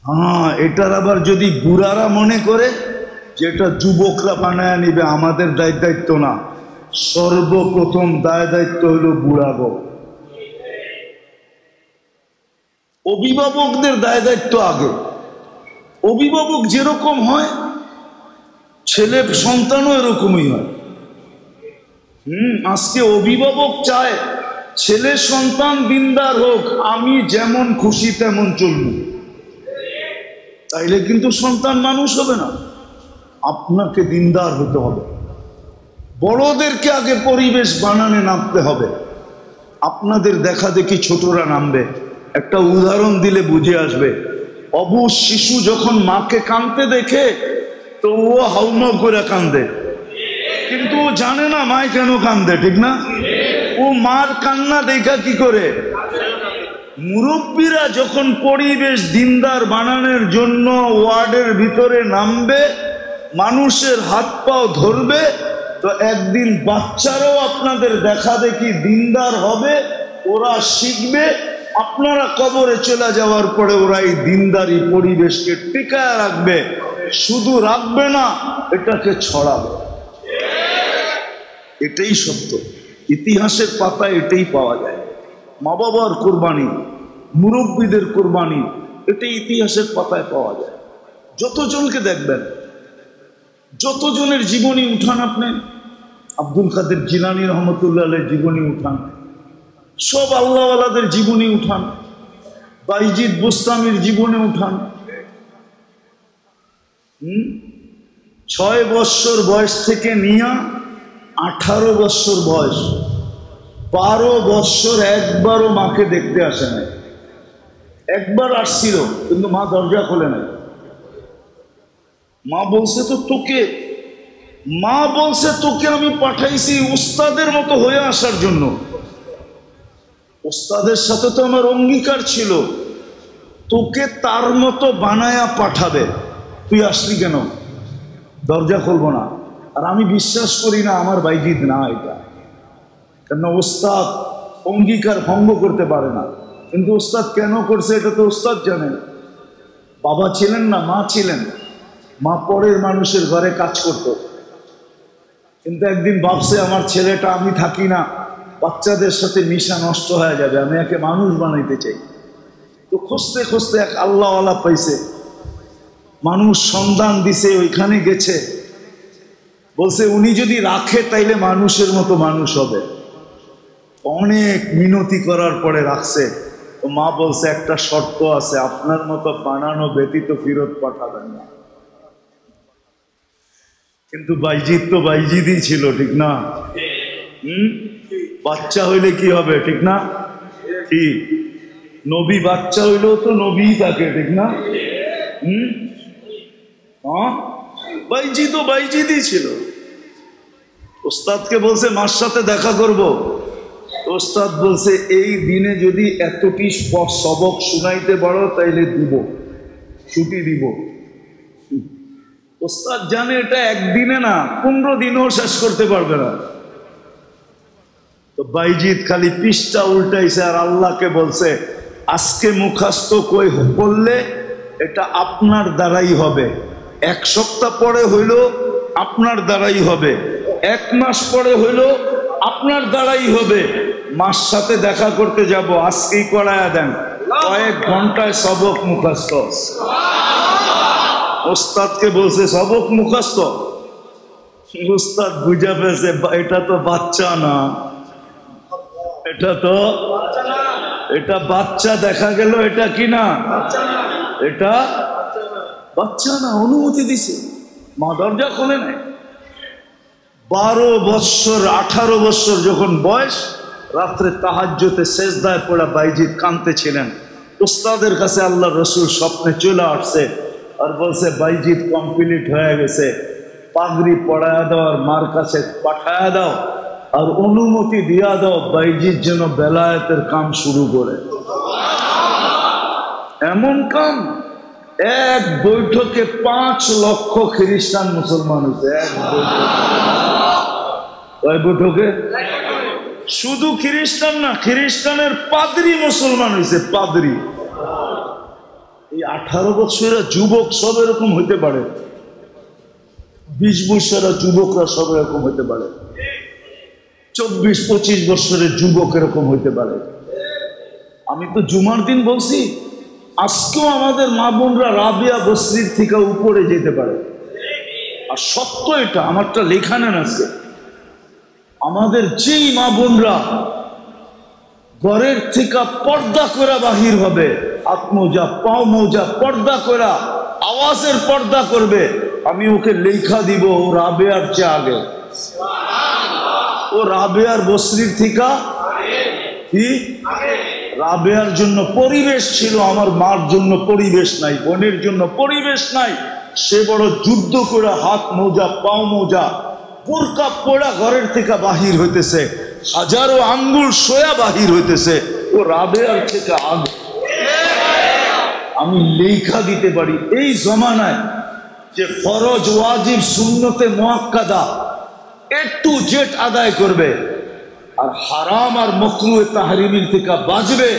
হ্যাঁ, এটার আবার যদি বুড়ারা মনে করে যেটা যুবকরা বানায় নিবে, আমাদের দায়িত্ব না। সর্বপ্রথম দায়িত্ব হলো বুড়াগো, অভিভাবকদের দায়িত্ব আগে। অভিভাবক যেরকম হয়, ছেলে সন্তানও এরকমই হয়। আজকে অভিভাবক চায় ছেলে সন্তান দিনদার হোক, আমি যেমন খুশি তেমন চলব, তাইলে কিন্তু সন্তান মানুষ হবে না। আপনাকে দিনদার হতে হবে। বড়দেরকে আগে পরিবেশ বানানে নামতে হবে। আপনাদের দেখা দেখি ছোটরা নামবে। একটা উদাহরণ দিলে বুঝে আসবে। অবুঝ শিশু যখন মাকে কাঁদতে দেখে তো ও হাউমাউ করে কান্দে, কিন্তু ও জানে না মায় কেন কান্দে, ঠিক না? ও মার কান্না দেখা কি করে? মুরব্বীরা যখন পরিবেশ দিনদার বানানোর জন্য ওয়ার্ডের ভিতরে নামবে, মানুষের হাত পাও ধরবে, তো একদিন বাচ্চারাও আপনাদের দেখা দেখি দিনদার হবে, ওরা শিখবে। আপনারা কবরে চলে যাওয়ার পরে ওরা এই দিনদারি পরিবেশকে টিকায় রাখবে। শুধু রাখবে না, এটাকে ছড়াবে। এটাই সত্য। ইতিহাসের পাতায় এটাই পাওয়া যায়। মা বাবার কোরবানি, মুরব্বীদের কোরবানি, এটাই ইতিহাসের পাতায় পাওয়া যায়। যতজনকে দেখবেন, যতজনের জীবনী উঠান, আপনি আব্দুল কাদের জিলানী রহমতুল্লাহ আলাইহির জীবনী উঠান, সব আল্লাহওয়ালাদের জীবনী উঠান, বাইজিদ বুস্তামির জীবনে উঠান। 6 বৎসর বয়স থেকে নিয়ে 18 বৎসর বয়স, 12 বৎসর একবারও মাকে দেখতে আসে নাই। একবার আসছিল, কিন্তু মা দরজা খোলে নাই। মা বলছে তোকে আমি পাঠাইছি উস্তাদের মতো হয়ে আসার জন্য। উস্তাদের সাথে তো আমার অঙ্গীকার ছিল, তোকে তার মতো বানায়া পাঠাবে। তুই আসলি কেন? দরজা খুলবো না। আর আমি বিশ্বাস করি না আমার বাইজিদ না এটা, কেন ওস্তাদ অঙ্গীকার ভঙ্গ করতে পারে না। কিন্তু ওস্তাদ কেন করছে এটা তো ওস্তাদ জানেন। বাবা ছিলেন না, মা ছিলেন, মা পরের মানুষের ঘরে কাজ করত। কিন্তু একদিন ভাবছে আমার ছেলেটা, আমি থাকি না, বাচ্চাদের সাথে মিশা নষ্ট হয়ে যাবে, আমি একে মানুষ বানাইতে চাই। তো খুঁজতে খুঁজতে এক আল্লাহওয়ালা পাইছে, মানুষ সন্ধান দিছে, ওইখানে গেছে, বলছে উনি যদি রাখে তাইলে মানুষের মতো মানুষ হবে। অনেক মিনতি করার পরে রাখছে। তো মা বলছে একটা শর্ত আছে, আপনার মতো বানানো ব্যতীত ফেরত পাঠাবেন না। কিন্তু বাইজিদ তো বাইজিদই ছিল, ঠিক না? বাচ্চা হইলে কি হবে, ঠিক না? ঠিক। নবী বাচ্চা হইলেও তো নবী থাকে, ঠিক না? হ্যাঁ, বাইজিদও বাইজিদই ছিল। ওস্তাদকে বলছে মার সাথে দেখা করব। ওস্তাদ বলছে এই দিনে যদি এতটি সবক শুনাইতে পারো তাইলে দিব, ছুটি দিব। ওস্তাদ জানে এটা একদিনে না, 15 দিনও শেষ করতে পারবে না। তো বাইজিদ খালি পৃষ্ঠা উল্টাইছে আর আল্লাহকে বলছে আজকে মুখাস্ত কই করলে এটা আপনার দ্বারাই হবে, 1 সপ্তাহ পরে হইল আপনার দ্বারাই হবে, 1 মাস পরে হইল আপনার দ্বারাই হবে। মার সাথে দেখা করতে যাব, আজকেই করায়া দেন, কয়েক ঘন্টায় সবক মুখাস্ত। ওস্তাদকে বলছে সবক মুখাস্ত। ওস্তাদ বুঝা পেয়েছে এটা তো বাচ্চা না, এটা বাচ্চা দেখা গেল, এটা কি না, এটা বাচ্চা না। অনুমতি দিছে, মা দরজা খোলে নাই। 12 বৎসর 18 বৎসর যখন বয়স, রাত্রে তাহাজ্জুদে সেজদায় পড়া বাইজিদ কাঁদতেছিলেন। উস্তাদের কাছে আল্লাহ রসুল স্বপ্নে চলে আসছে আর বলছে বাইজিদ কমপ্লিট হয়ে গেছে, পাগড়ি পড়ায়া দাও আর মার কাছে পাঠায়া দাও আর অনুমতি দিয়া দাও বাইজিদ যেন বেলায়েতের কাম শুরু করে। এমন কাম, এক বৈঠকে 5 লক্ষ খ্রিস্টান মুসলমান হয়েছে। এক বৈঠকে শুধু খ্রিস্টান না, খ্রিস্টানের পাদ্রী মুসলমান হয়েছে, পাদ্রী। এই 18 বছরের যুবক সব এরকম হইতে পারে, 20 বছরের যুবকরা সব এরকম হইতে পারে, 24-25 বছরের যুবক এরকম হইতে পারে। আমি তো জুমার দিন বলছি, আজকেও আমাদের মা বোনরা রাবিয়া বসরির থেকে উপরে যেতে পারে। আর সত্য এটা, আমারটা লেখা নেন আজকে। আমাদের যেই মা বোনরা ঘরের থেকে পর্দা করে বাহির হবে, হাত মোজা পাও মোজা পর্দা করে আওয়াজের পর্দা করবে, আমি ওকে লেখা দিব ও রাবেয়ার চেয়ে আগে, ও রাবেয়ার বসরির থেকে কি রাবেয়ার জন্য পরিবেশ ছিল, আমার মার জন্য পরিবেশ নাই, বোনের জন্য পরিবেশ নাই। সে বড় যুদ্ধ করে হাত মোজা পাও মোজা বোরকা পড়া ঘরের থেকে বাহির হইতেছে, হাজারো আঙ্গুল সোয়া বাহির হইতেছে, ও রাবেয়ার থেকে আগে। আমি লেখা দিতে পারি এই জমানায় যে ফরজ ওয়াজিব সুন্নতে মুআক্কাদা একটু জেট আদায় করবে আর হারাম আর মাকরুহ তাহরিমির থেকে বাঁচবে,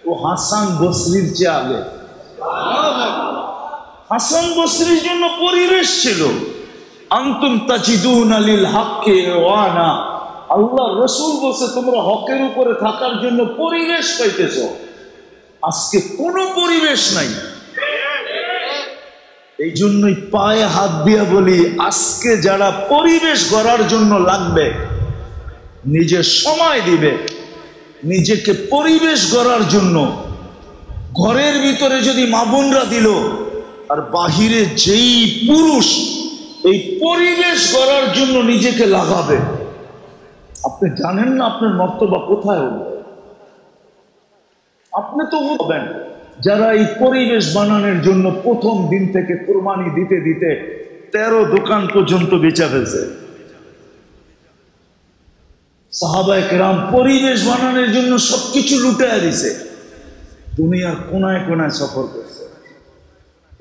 ও হাসান বসরির চেয়ে আগে। হাসান বসরির জন্য পরিবেশ ছিল। আনতুম তাজিদুনা লিল হাক্কি ওয়ানা, আল্লাহ রাসূল বলছে তোমরা হকের উপরে থাকার জন্য পরিবেশ পাইতেছো। আজকে কোনো পরিবেশ নাই। এই জন্যই পায়ে হাত দিয়া বলি, আজকে যারা পরিবেশ গড়ার জন্য লাগবে, নিজের সময় দিবে নিজেকে পরিবেশ গড়ার জন্য, ঘরের ভিতরে যদি মা বোনরা দিল আর বাহিরে যেই পুরুষ এই পরিবেশ গড়ার জন্য নিজেকে লাগাবে, আপনি জানেন না আপনার মর্তবা কোথায় হবে। আপনি তো হবেন যারা এই পরিবেশ বানানোর জন্য প্রথম দিন থেকে কুরবানি দিতে দিতে 13 দোকান পর্যন্ত বেচা ফেলছে। সাহাবায়ে কেরাম পরিবেশ বানানোর জন্য সবকিছু লুটায়া দিছে, দুনিয়ার কোনায় কোনায় সফর করছে।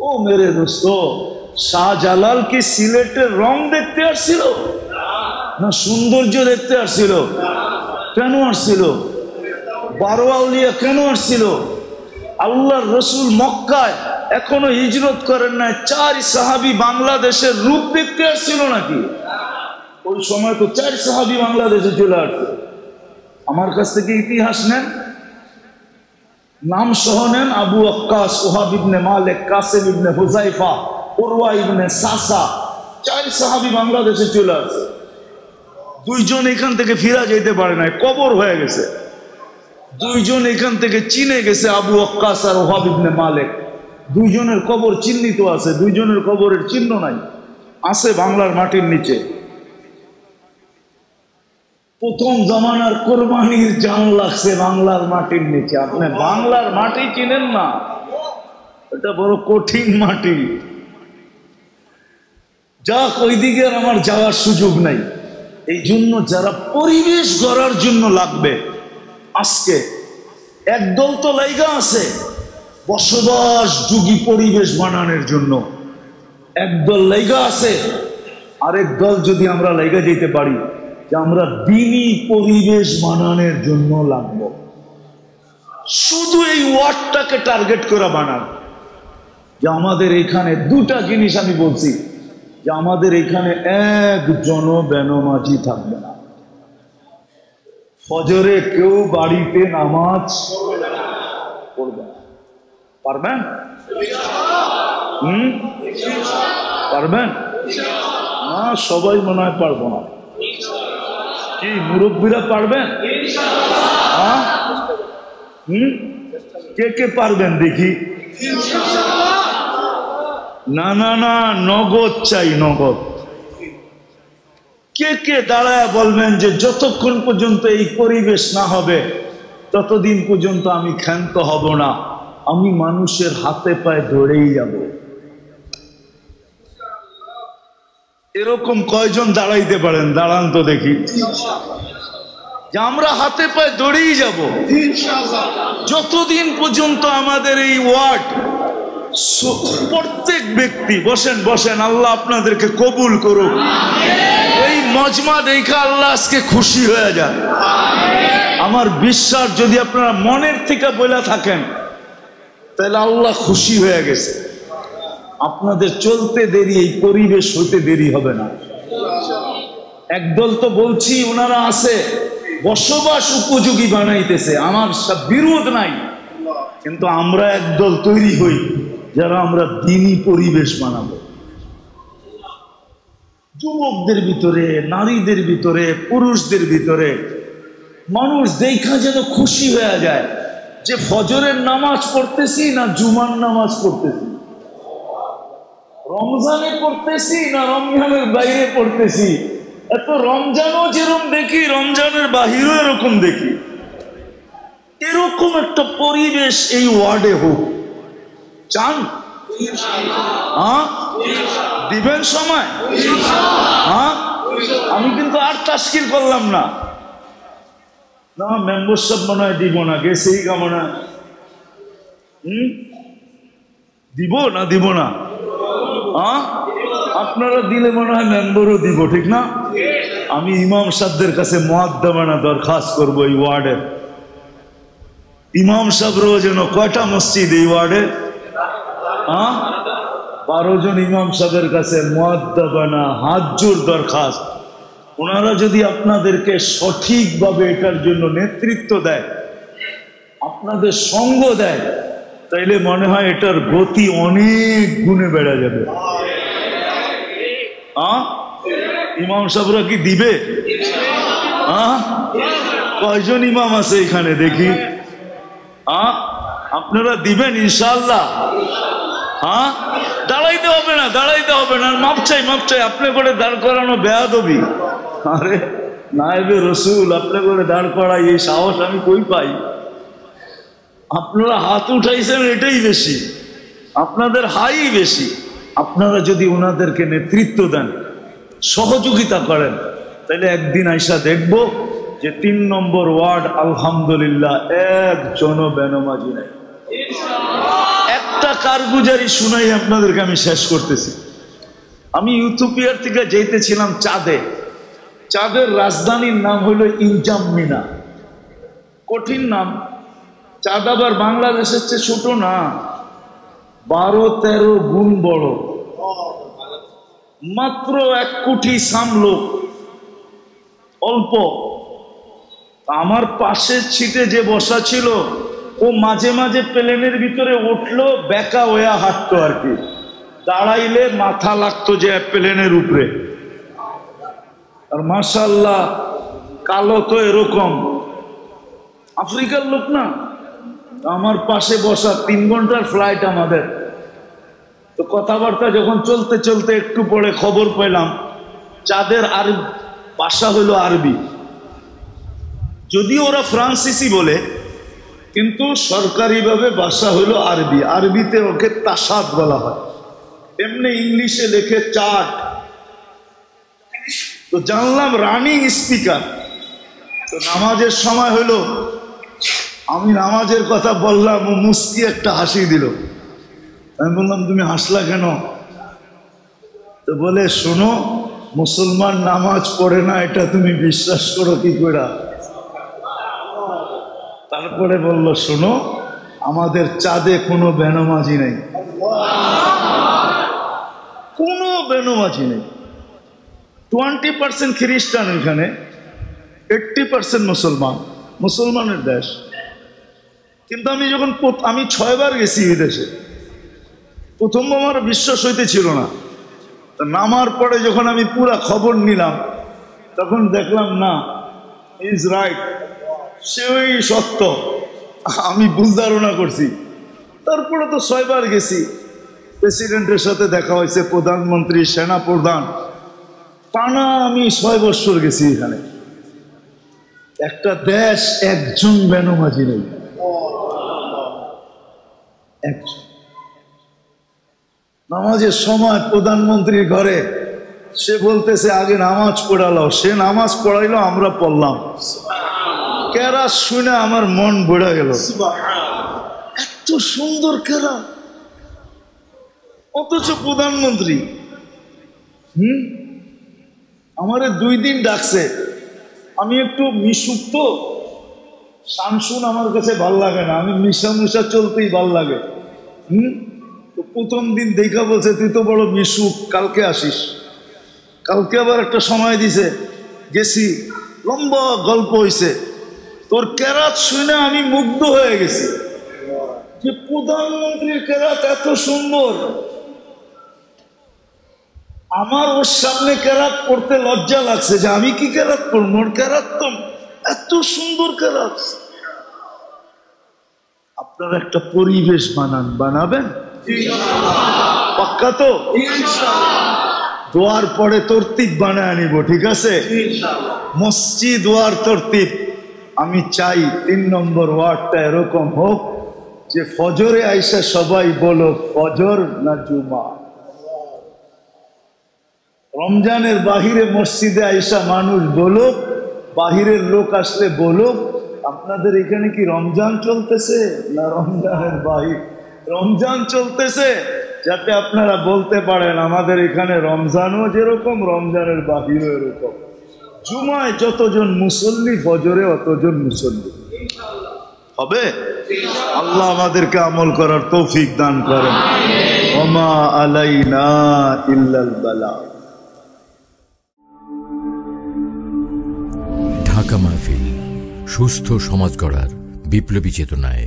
ও মেরে দোস্ত, শাহজালাল কি সিলেটের রং দেখতে আসছিল না সৌন্দর্য দেখতে আসছিল? কেন আসছিল? 12 আউলিয়া কেন আসছিল? আল্লাহর রসুল মক্কায় এখনো হিজরত করেন নাই, 4 সাহাবী বাংলাদেশের রূপ দেখতে আসছিল নাকি? ওই সময় তো 4 সাহাবী বাংলাদেশে চলে আসছে। আমার কাছ থেকে ইতিহাস নেন, নাম সহ নেন। আবু ওয়াক্কাস, ওহাব ইবনে মালিক, কাসিম ইবনে হুযায়ফা, উরওয়া ইবনে সাসা, 4 সাহাবী বাংলাদেশে চলে আসছে। 2 জন এখান থেকে ফিরা যেতে পারে নাই, কবর হয়ে গেছে। 2 জন এখান থেকে চীনে গেছে, আবু ওয়াক্কাস আর ওহাব ইবনে মালিক। 2 জনের কবর চিহ্নিত আছে, 2 জনের কবরের চিহ্ন নাই, আছে বাংলার মাটির নিচে। প্রথম জামানার কোরবানির জান লাগছে বাংলার মাটির নিচে। আপনি বাংলার মাটি চিনেন না, এটা বড় কঠিন মাটি। যাক, ওইদিকে আর আমার যাওয়ার সুযোগ নাই। এই জন্য যারা পরিবেশ গড়ার জন্য লাগবে, আজকে একদল তো লাইগা আছে বসবাস যোগী পরিবেশ বানানোর জন্য, একদল লাইগা আছে। আরেক দল যদি আমরা লাইগা যেতে পারি যে আমরা দ্বীনি পরিবেশ বানানোর জন্য লাগবো, শুধু এই ওয়ার্ডটাকে টার্গেট করে বানান। যে আমাদের এখানে 2টা জিনিস আমি বলছি, যে আমাদের এখানে একজন বেনমাজি থাকবে না। ফজরে কেউ বাড়িতে নামাজ পড়বে না। পারবেন? পারবেন না? সবাই মনে হয় পারবো না। কি মুরব্বীরা পারবেন? কে কে পারবেন দেখি? না না না, নগদ চাই, নগদ। কে কে দাঁড়ায় বলবেন যে যতক্ষণ পর্যন্ত এই পরিবেশ না হবে ততদিন পর্যন্ত আমি ক্ষান্ত হব না, আমি মানুষের হাতে পায়ে ধরেই যাব। এরকম কয়জন দাঁড়াইতে পারেন? দাঁড়ান তো দেখি। যে আমরা হাতে পায়ে ধরেই যাব যতদিন পর্যন্ত আমাদের এই ওয়ার্ড, প্রত্যেক ব্যক্তি, বসেন বসেন, আল্লাহ আপনাদেরকে কবুল করুক। এই মজমা দেখে আল্লাহ আজকে খুশি হয়ে যান। আমার বিশ্বাস, যদি আপনারা মনের থেকে বলে থাকেন তাহলে আল্লাহ খুশি হয়ে গেছে। আপনাদের চলতে দেরি, এই পরিবেশ হতে দেরি হবে না। একদল তো বলছি ওনারা আছে বসবাস উপযোগী বানাইতেছে, আমার বিরোধ নাই, কিন্তু আমরা একদল তৈরি হই যারা আমরা দ্বীনি পরিবেশ বানাবো। যুবকদের ভিতরে, নারীদের ভিতরে, পুরুষদের ভিতরে মানুষ দেখা যেন খুশি হয়ে যায় যে ফজরের নামাজ পড়তেছি না জুমার নামাজ পড়তেছি, রমজানে পড়তেছি না রমজানের বাইরে পড়তেছি। এত রমজানও যেরকম দেখি, রমজানের বাহিরও এরকম দেখি। এরকম একটা পরিবেশ এই ওয়ার্ডে হোক, চান? দিবেন সময়? আমি কিন্তু আর তাস্কিল করলাম না, না মেম্বারশিপ মনে হয় দিব না, গেছেই কামনা। দিব না? দিব না? আপনারা দিলে মনে হয় মেম্বারও দিব, ঠিক না? আমি ইমাম সাহেবদের কাছে মুআদ্দাবানা দরখাস্ত করবো এই ওয়ার্ডের। ইমাম সাহেবরাও যেন কয়টা মসজিদ এই ওয়ার্ডে? 12 জন ইমাম সাহেবের কাছে মুআদ্দাবানা হাত জোর দরখাস্ত। ওনারা যদি আপনাদেরকে সঠিকভাবে এটার জন্য নেতৃত্ব দেয়, আপনাদের সঙ্গ দেয়, তাইলে মনে হয় এটার গতি অনেক গুণে বেড়ে যাবে। ইমাম সাহেবরা কি দিবে? কয়জন ইমাম আছে এখানে দেখি? আপনারা দিবেন ইনশাআল্লাহ? দাঁড়াইতে হবে না, দাঁড়াইতে হবে না, মাপ চাই, মাপ চাই। আপনি করে দাঁড় করানো বেয়াদবি। আরে নায়েবে রসুল, আপনি করে দাঁড় করাই, এই সাহস আমি কই পাই? আপনারা হাত উঠাইছেন এটাই বেশি, আপনাদের হাই বেশি। আপনারা যদি ওনাদেরকে নেতৃত্ব দেন, সহযোগিতা করেন, তাহলে একদিন আইসা দেখব যে 3 নম্বর ওয়ার্ড আলহামদুলিল্লাহ একজনও বেনমাজি নাই। একটা কারগুজারি শুনাই আপনাদেরকে আমি শেষ করতেছি। আমি ইউথোপিয়ার থেকে যেতেছিলাম চাঁদে। চাঁদের রাজধানীর নাম হইল ইনজাম্মিনা। কঠিন নাম। চাঁদ আবার বাংলাদেশের চেয়ে ছোট না, 12-13 গুণ বড়। মাত্র 1 কোটি সাম লোক, অল্প। আমার পাশের সিটে যে বসা ছিল ও মাঝে মাঝে প্লেনের ভিতরে উঠলো, বেকা হয়ে হাঁটতো আর কি, দাঁড়াইলে মাথা লাগতো যে প্লেনের উপরে। আর মাশাআল্লাহ কালো তো এরকম, আফ্রিকার লোক না। আমার পাশে বসা, 3 ঘন্টার ফ্লাইট আমাদের। তো কথাবার্তা যখন চলতে চলতে একটু পরে খবর পেলাম চাঁদের আর ভাষা হলো আরবি। যদিও ওরা ফ্রান্সিসি বলে, কিন্তু সরকারিভাবে ভাষা হলো আরবি। আরবিতে ওকে তাসাদ বলা হয়, এমনি ইংলিশে লেখে চাট। তো জানলাম রানিং স্পিকার। তো নামাজের সময় হলো, আমি নামাজের কথা বললাম, ও মুস্কি একটা হাসি দিল। আমি বললাম তুমি হাসলা কেন? তো বলে শোনো, মুসলমান নামাজ পড়ে না এটা তুমি বিশ্বাস করো কি করে? তারপরে বলল শোনো, আমাদের চাঁদে কোনো বেনামাজি নেই, কোনো বেনামাজি নেই। 20% খ্রিস্টান এখানে, 80% মুসলমান, মুসলমানের দেশ। কিন্তু আমি যখন আমি 6 বার গেছি বিদেশে, প্রথম আমার বিশ্বাস হইতেছিল না। নামার পরে যখন আমি পুরা খবর নিলাম, তখন দেখলাম না, ইজ রাইট, সেই সত্য। আমি ভুল ধারণা করছি। তারপরে তো 6 বার গেছি, প্রেসিডেন্টের সাথে দেখা হয়েছে, প্রধানমন্ত্রী, সেনা প্রধান, টানা আমি 6 বছর গেছি এখানে। একটা দেশ একজন বেনামাজি নেই, একজন। নামাজের সময় প্রধানমন্ত্রীর ঘরে সে বলতেছে আগে নামাজ পড়ালো, সে নামাজ পড়াইলো, আমরা পড়লাম। কেরাত শুনে আমার মন ভরে গেল, এত সুন্দর কেরাত, অথচ প্রধানমন্ত্রী। আমারে 2 দিন ডাকছে। আমি একটু মিশুক, তো শানসুন আমার কাছে ভাল লাগে না, আমি মিশা মিশা চলতেই ভাল লাগে। তো প্রথম দিন দেখা বলছে তুই তো বড় মিশুক, কালকে আসিস। কালকে আবার একটা সময় দিছে, গেছি, লম্বা গল্প হয়েছে। তোর কেরাত শুনে আমি মুগ্ধ হয়ে গেছি যে প্রধানমন্ত্রীর কেরাত এত সুন্দর। আমার ওর সামনে কেরাত পড়তে লজ্জা লাগছে যে আমি কি কেরাত পড়বো, ওর কেরাত তো এত সুন্দর কেরাত। আপনারা একটা পরিবেশ বানাবেন, পাক্কা তো? দোয়ার পরে তরতিব বানায় নিব, ঠিক আছে? মসজিদ ওয়ার তরতিব। আমি চাই 3 নম্বর ওয়ার্ডটা এরকম হোক যে ফজরে আইসা সবাই বলো ফজর না জুমা। রমজানের বাহিরে মসজিদে আইসা মানুষ বলুক, বাহিরের লোক আসলে বলুক আপনাদের এখানে কি রমজান চলতেছে না রমজানের বাহির? রমজান চলতেছে, যাতে আপনারা বলতে পারেন আমাদের এখানে রমজানও যেরকম, রমজানের বাহিরও এরকম। জুমায় যতজন মুসল্লি, ফজরে অতজন মুসল্লি হবে। আল্লাহ আমাদেরকে আমল করার তৌফিক দান করেন। ওমা আলাইনা ইল্লাল বালাগ। ঢাকা মাহফিল, সুস্থ সমাজ গড়ার বিপ্লবী চেতনায়।